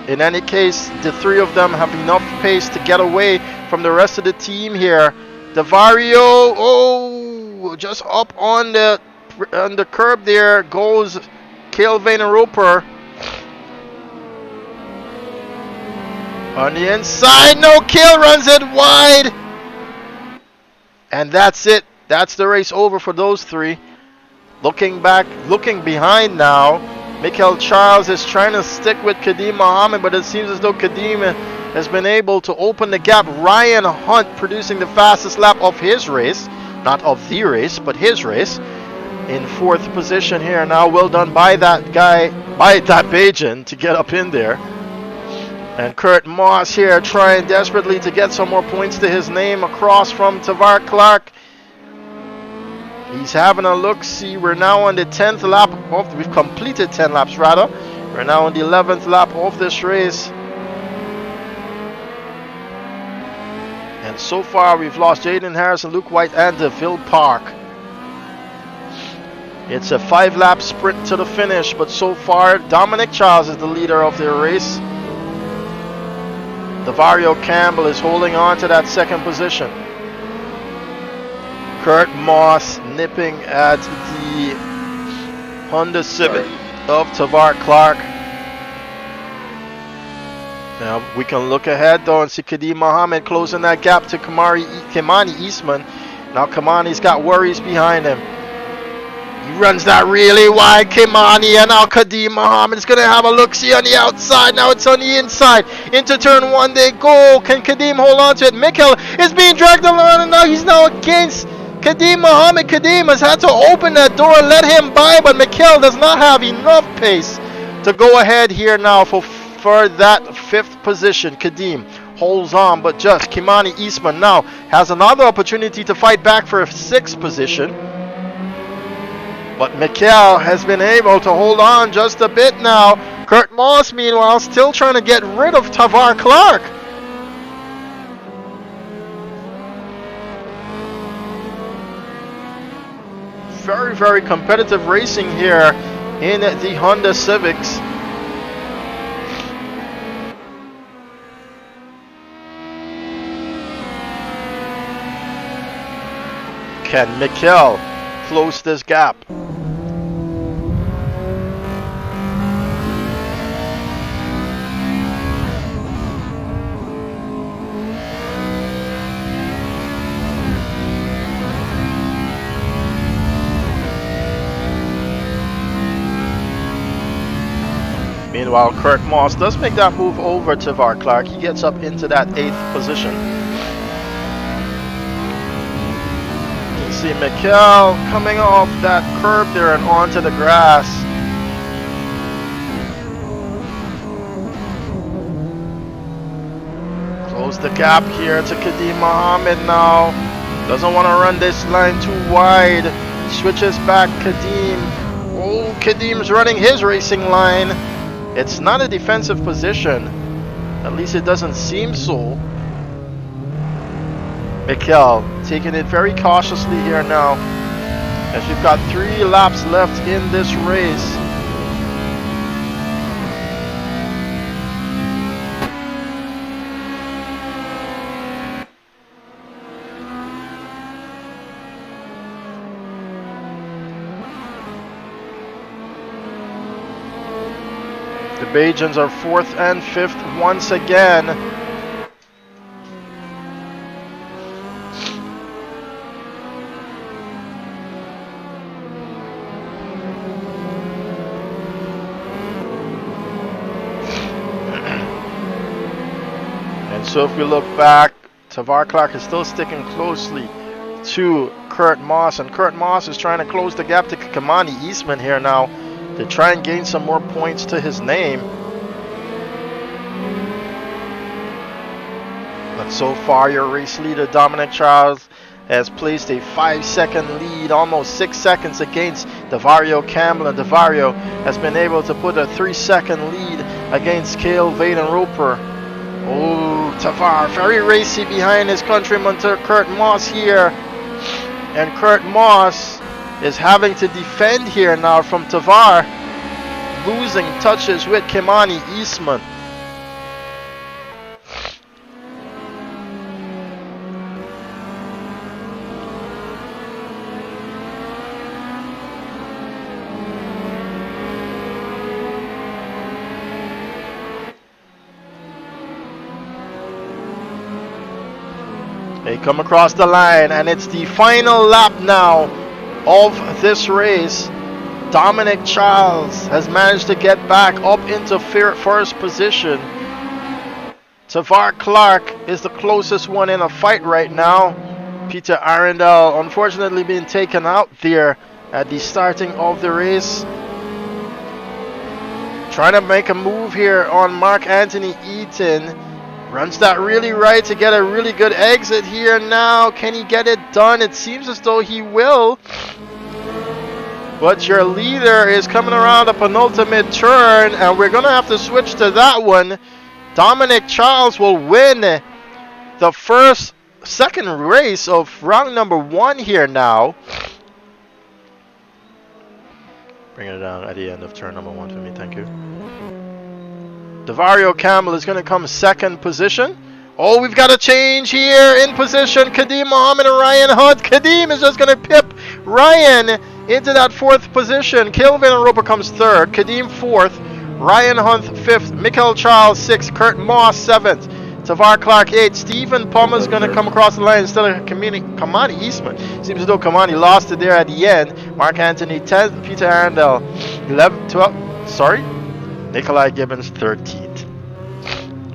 In any case, the 3 of them have enough pace to get away from the rest of the team here. Davario, oh, just up on the curb there goes Cale Vaden Roper. On the inside, no, Cale runs it wide. And that's it. That's the race over for those 3. Looking back, looking behind now, Mikhail Charles is trying to stick with Kadeem Mohammed, but it seems as though Kadeem has been able to open the gap. Ryan Hunt producing the fastest lap of his race. Not of the race, but his race. In 4th position here. Now well done by that guy, by that Bajan, to get up in there. And Kurt Moss here trying desperately to get some more points to his name across from Tavar Clark. He's having a look-see. We're now on the 10th lap of, we've completed 10 laps rather. We're now on the 11th lap of this race. And so far we've lost Jaden Harrison, Luke White, and DeVille Park. It's a 5-lap sprint to the finish, but so far Dominic Charles is the leader of their race. Davario Campbell is holding on to that 2nd position. Kurt Moss nipping at the Honda Civic of Tavar Clark. Now we can look ahead though and see Kadeem Mohammed closing that gap to Kimani Eastman. Now Kimani's got worries behind him. He runs that really wide, Kimani, and now Kadeem Mohammed is going to have a look-see on the outside. Now it's on the inside. Into turn 1 they go. Can Kadeem hold on to it? Mikhail is being dragged along, and now he's against Kadeem Mohammed. Kadeem has had to open that door and let him by, but Mikhail does not have enough pace to go ahead here now for that 5th position. Kadeem holds on, but just Kimani Eastman now has another opportunity to fight back for a 6th position. But Mikhail has been able to hold on just a bit now. Kurt Moss, meanwhile, still trying to get rid of Tavar Clark. Very, very competitive racing here in the Honda Civics. Can Mikhail close this gap? Meanwhile, Kurt Moss does make that move over to Tavar Clark. He gets up into that 8th position. You see Mikhail coming off that curb there and onto the grass. Close the gap here to Kadeem Mohammed now. Doesn't want to run this line too wide. Switches back Kadeem. Oh, Kadeem's running his racing line. It's not a defensive position. At least it doesn't seem so. Mikhail taking it very cautiously here now, as you've got 3 laps left in this race. The Bajans are 4th and 5th once again. And so if we look back, Tavar Clark is still sticking closely to Kurt Moss, and Kurt Moss is trying to close the gap to Kamani Eastman here now, to try and gain some more points to his name. But so far, your race leader, Dominic Charles, has placed a 5-second lead, almost 6 seconds against Davario Campbell, and Davario has been able to put a 3-second lead against Cale Vaden Roper. Oh, Tavar, very racy behind his countryman Kurt Moss here. And Kurt Moss is having to defend here now from Tavar, losing touches with Kimani Eastman. They come across the line, and it's the final lap now of this race. Dominic Charles has managed to get back up into 1st position. Tavar Clark is the closest one in a fight right now. Peter Arundel unfortunately being taken out there at the starting of the race. Trying to make a move here on Mark Anthony Eaton. Runs that really right to get a really good exit here now. Can he get it done? It seems as though he will. But your leader is coming around the penultimate turn, and we're going to have to switch to that one. Dominic Charles will win the second race of round number 1 here now. Bring it down at the end of turn number 1 for me, thank you. Davario Campbell is going to come 2nd position. Oh, we've got a change here in position. Kadeem Mohammed and Ryan Hunt. Kadeem is just going to pip Ryan into that 4th position. Kelvin and Roper comes 3rd. Kadeem 4th. Ryan Hunt 5th. Michael Charles 6th. Kurt Moss 7th. Tavar Clark 8th. Stephen Palmer is going to come across the line instead of Kamani Eastman. Seems as though Kamani lost it there at the end. Mark Anthony 10th. Peter Arundel 11th. 12th. Sorry. Nikolai Gibbons 13th.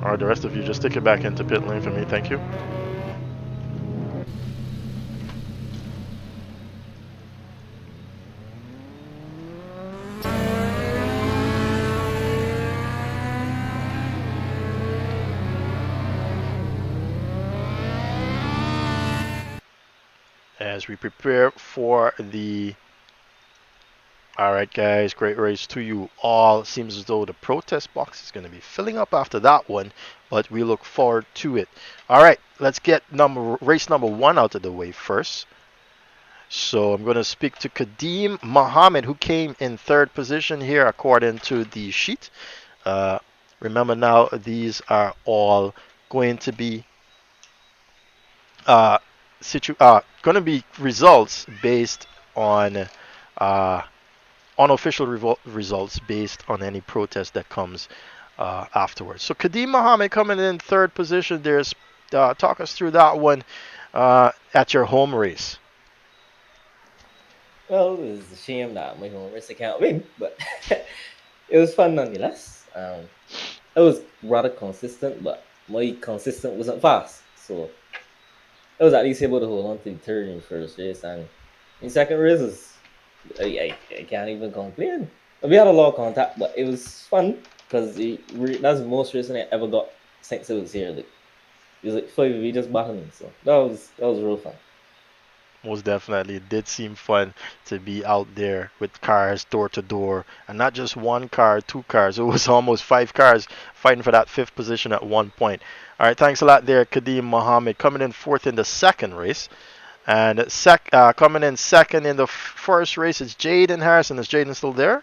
Alright, the rest of you just stick it back into pit lane for me, thank you. as we prepare for the. All right, guys, great race to you all. Seems as though the protest box is going to be filling up after that one, but we look forward to it. All right, let's get race number 1 out of the way first. So I'm going to speak to Kadeem Mohammed, who came in 3rd position here according to the sheet. Remember now, these are all going to be results based on unofficial results based on any protest that comes afterwards. So Kadeem Mohammed coming in 3rd position. Talk us through that one at your home race. Well, it was a shame that my home race I can't win, but it was fun nonetheless. It was rather consistent, but my consistent wasn't fast, so I was at least able to hold on to the 3rd and 1st race, and in 2nd races, I can't even complain. We had a lot of contact, but it was fun because that's the most racing I ever got since I was here. Like, it was like 5 of just battling, so that was real fun. Most definitely, it did seem fun to be out there with cars door to door, and not just 1 car, 2 cars. It was almost 5 cars fighting for that 5th position at one point. All right, thanks a lot there, Kadeem Mohammed, coming in 4th in the 2nd race, and coming in 2nd in the 1st race is Jaden Harrison. Is Jaden still there?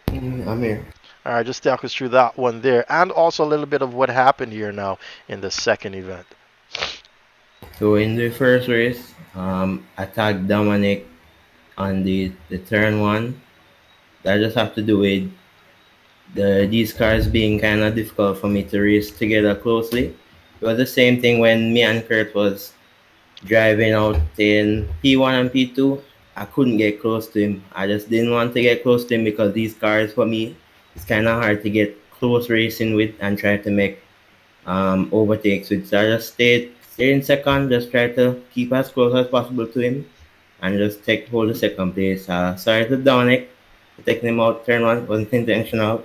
I'm here. All right, just talk us through that one there, and also a little bit of what happened here now in the 2nd event. So in the 1st race, I tagged Dominic on the turn 1. That just have to do with these cars being kind of difficult for me to race together closely. It was the same thing when me and Kurt was driving out in P1 and P2. I couldn't get close to him. I just didn't want to get close to him because these cars, for me, it's kind of hard to get close racing with and try to make overtakes with. So I just stayed in 2nd, just try to keep as close as possible to him and just hold the 2nd place. Sorry to Dominic for taking him out turn 1, wasn't intentional.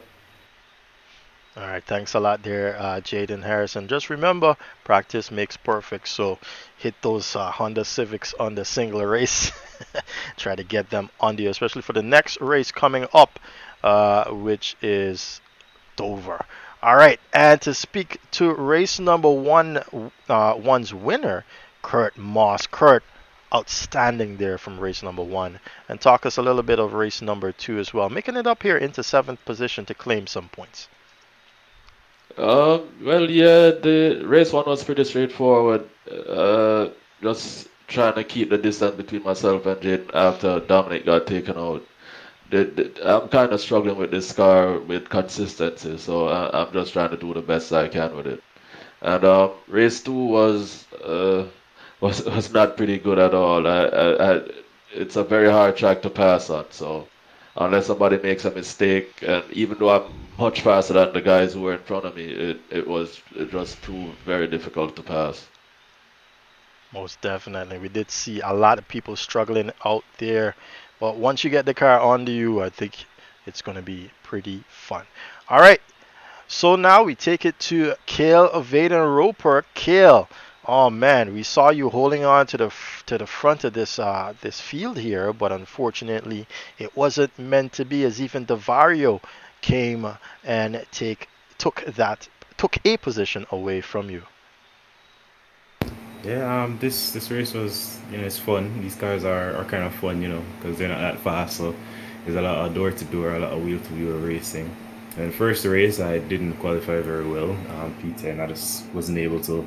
All right, thanks a lot there, Jaden Harrison. Just remember, practice makes perfect, so hit those Honda Civics on the singular race. Try to get them on you, especially for the next race coming up, which is Dover. All right, and to speak to race number 1's winner, Kurt Moss. Kurt, outstanding there from race number 1. And talk us a little bit of race number 2 as well, making it up here into 7th position to claim some points. Well, yeah, the race 1 was pretty straightforward. Just trying to keep the distance between myself and Jade after Dominic got taken out. I'm kind of struggling with this car with consistency, so I'm just trying to do the best I can with it. And race 2 was not pretty good at all. It's a very hard track to pass on, so unless somebody makes a mistake, and even though I'm much faster than the guys who were in front of me, it just proved very difficult to pass. Most definitely. We did see a lot of people struggling out there. But once you get the car onto you, I think it's going to be pretty fun. All right. So now we take it to Cale Vaden Roper. Cale, oh man, we saw you holding on to the front of this field here, but unfortunately it wasn't meant to be, as even Davario came and took a position away from you. Yeah, this race was, it's fun. These cars are kind of fun, because they're not that fast. So there's a lot of door to door, a lot of wheel to wheel racing. And the first race, I didn't qualify very well. P10, I just wasn't able to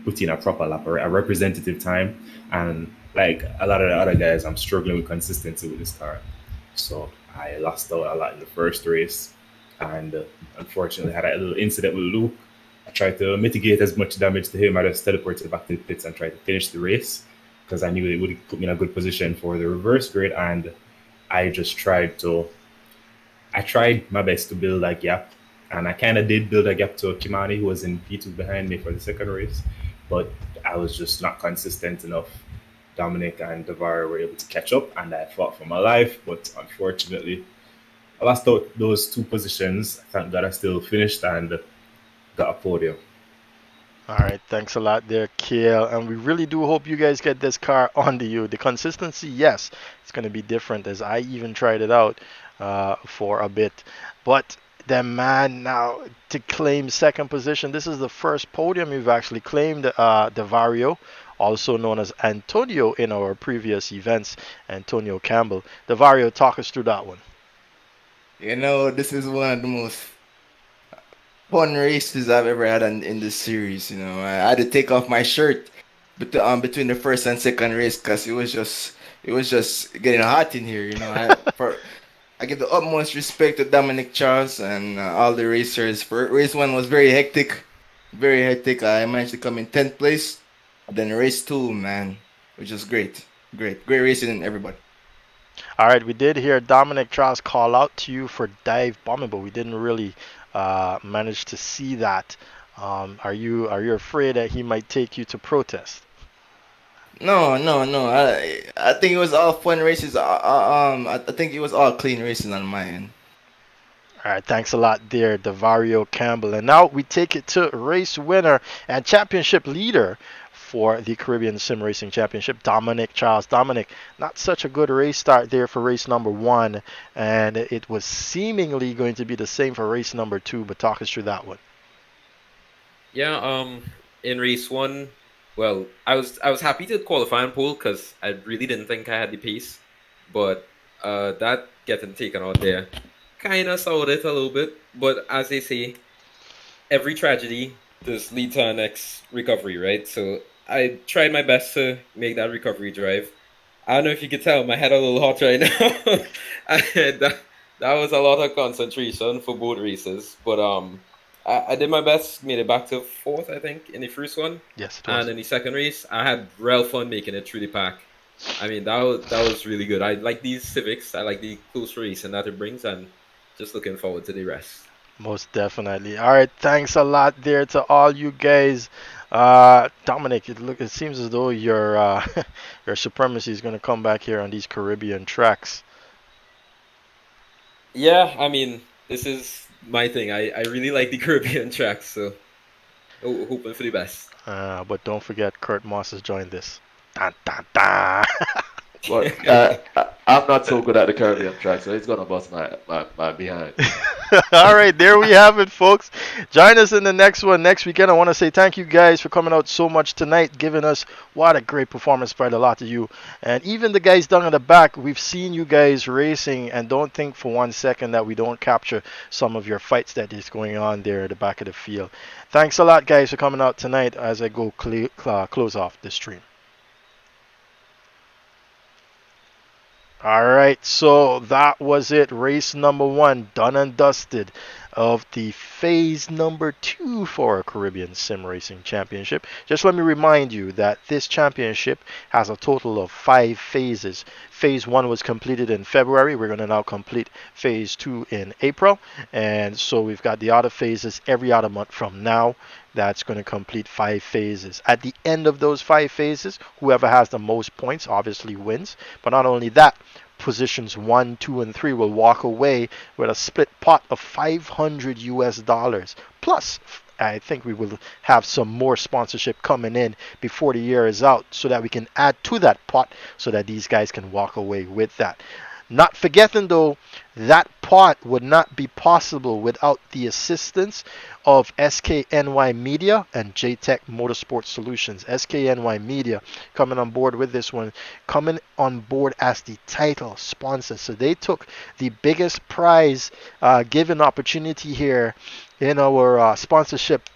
put in a proper lap, a representative time. And like a lot of the other guys, I'm struggling with consistency with this car. So I lost out a lot in the first race, and unfortunately had a little incident with Luke. I tried to mitigate as much damage to him. I just teleported back to the pits and tried to finish the race because I knew it would put me in a good position for the reverse grid. And I tried my best to build a gap. And I kind of did build a gap to Kimani, who was in P2 behind me for the second race. But I was just not consistent enough. Dominic and Davar were able to catch up, and I fought for my life. But unfortunately, I lost out those 2 positions. Thank God I still finished and got a podium. All right, thanks a lot there, Kale. And we really do hope you guys get this car onto you. The consistency, yes, it's going to be different as I even tried it out for a bit. But the man now to claim second position. This is the first podium you've actually claimed, Devario, also known as Antonio in our previous events, Antonio Campbell. Devario, talk us through that one. You know, this is one of the most fun races I've ever had in this series. You know, I had to take off my shirt between the first and second race because it was just getting hot in here. You know, I give the utmost respect to Dominic Charles and all the racers. For race one was very hectic, very hectic. I managed to come in 10th place. Then race two, man, which was great, great racing, everybody. All right, we did hear Dominic Charles call out to you for dive bombing, but we didn't really manage to see that. Are you afraid that he might take you to protest? No, no, no. I think it was all fun races. I think it was all clean racing on my end. All right, thanks a lot there, Devario Campbell. And now we take it to race winner and championship leader for the Caribbean Sim Racing Championship, Dominic Charles. Dominic, not such a good race start there for race number one, and it was seemingly going to be the same for race number two, but talk us through that one. Yeah, in race one, well, I was happy to qualify on pole because I really didn't think I had the pace, but that getting taken out there kind of soured it a little bit. But as they say, every tragedy does lead to our next recovery, right? So I tried my best to make that recovery drive. I don't know if you could tell, my head a little hot right now. That was a lot of concentration for both races, but I did my best, made it back to fourth, I think, in the first one. Yes, it was. And in the second race, I had real fun making it through the pack. I mean, that was really good. I like these civics. I like the close racing that it brings, and just looking forward to the rest. Most definitely. All right, thanks a lot there to all you guys. Dominic, it seems as though your your supremacy is going to come back here on these Caribbean tracks. Yeah, I mean, this is my thing. I really like the Caribbean tracks, so hoping for the best. But don't forget, Kurt Moss has joined this. Dun, dun, dun. But I'm not so good at the Caribbean track, so he's gonna bust my behind. All right, there we have it, folks. Join us in the next one next weekend. I want to say thank you guys for coming out so much tonight, giving us what a great performance by a lot of you. And even the guys down in the back, we've seen you guys racing, and don't think for 1 second that we don't capture some of your fights that is going on there at the back of the field. Thanks a lot, guys, for coming out tonight as I go close off the stream. All right, so that was it. Race number one done and dusted of the phase number two for Caribbean Sim Racing Championship. Just let me remind you that this championship has a total of 5 phases. Phase one was completed in February. We're going to now complete phase two in April. And so we've got the other phases every other month from now. That's going to complete 5 phases. At the end of those 5 phases, whoever has the most points obviously wins. But not only that, positions 1, 2, and 3 will walk away with a split pot of $500 plus. I think we will have some more sponsorship coming in before the year is out so that we can add to that pot so that these guys can walk away with that. Not forgetting though, that pot would not be possible without the assistance of SKNY Media and JTech Motorsport Solutions. SKNY Media coming on board with this one, coming on board as the title sponsor. So they took the biggest prize given opportunity here in our sponsorship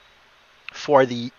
for the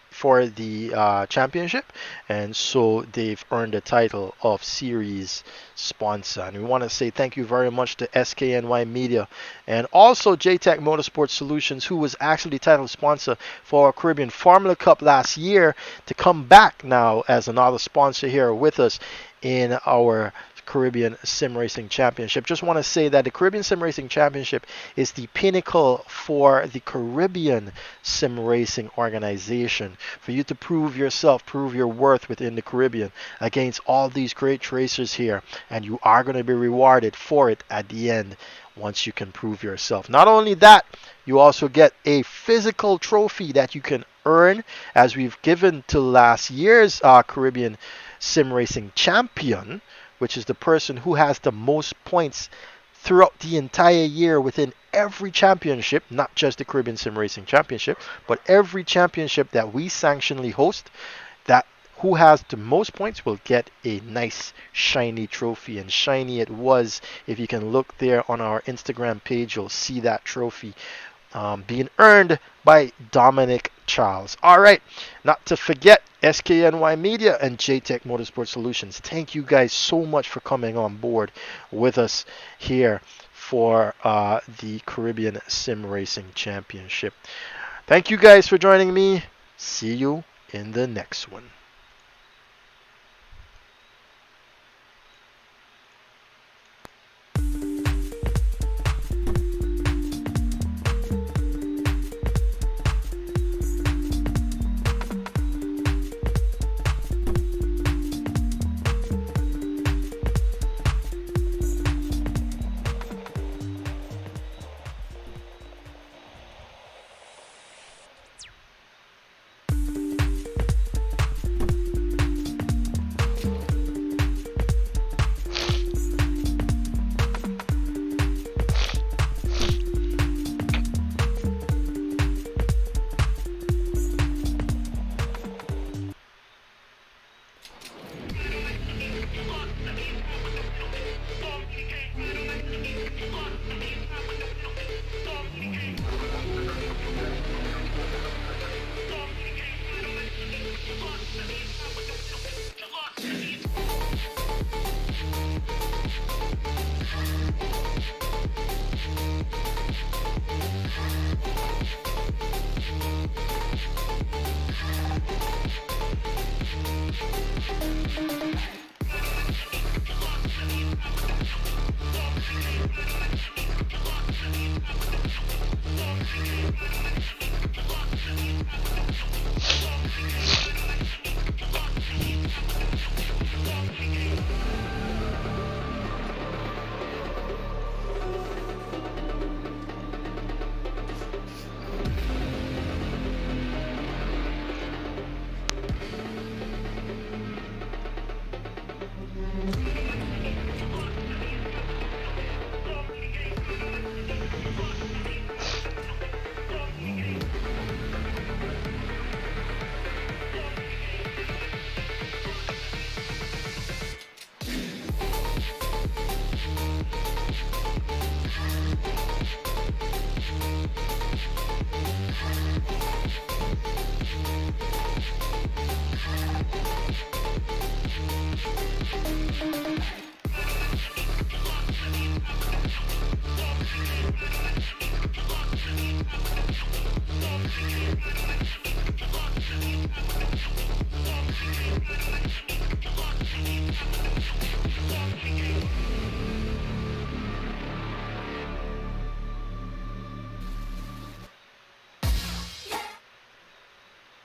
championship, and so they've earned the title of series sponsor. And we want to say thank you very much to SKNY Media and also JTech Motorsport Solutions, who was actually title sponsor for our Caribbean Formula Cup last year, to come back now as another sponsor here with us in our Caribbean Sim Racing Championship. Just want to say that the Caribbean Sim Racing Championship is the pinnacle for the Caribbean Sim Racing organization. For you to prove yourself, prove your worth within the Caribbean against all these great racers here, and you are going to be rewarded for it at the end. once you can prove yourself. Not only that, you also get a physical trophy that you can earn, as we've given to last year's Caribbean Sim Racing champion, which is the person who has the most points throughout the entire year within every championship, not just the Caribbean Sim Racing Championship, but every championship that we sanctionally host. That who has the most points will get a nice shiny trophy, and shiny it was. If you can look there on our Instagram page, you'll see that trophy being earned by Dominic Charles. All right, not to forget SKNY Media and JTech Motorsport Solutions. Thank you guys so much for coming on board with us here for the Caribbean Sim Racing Championship. Thank you guys for joining me. See you in the next one.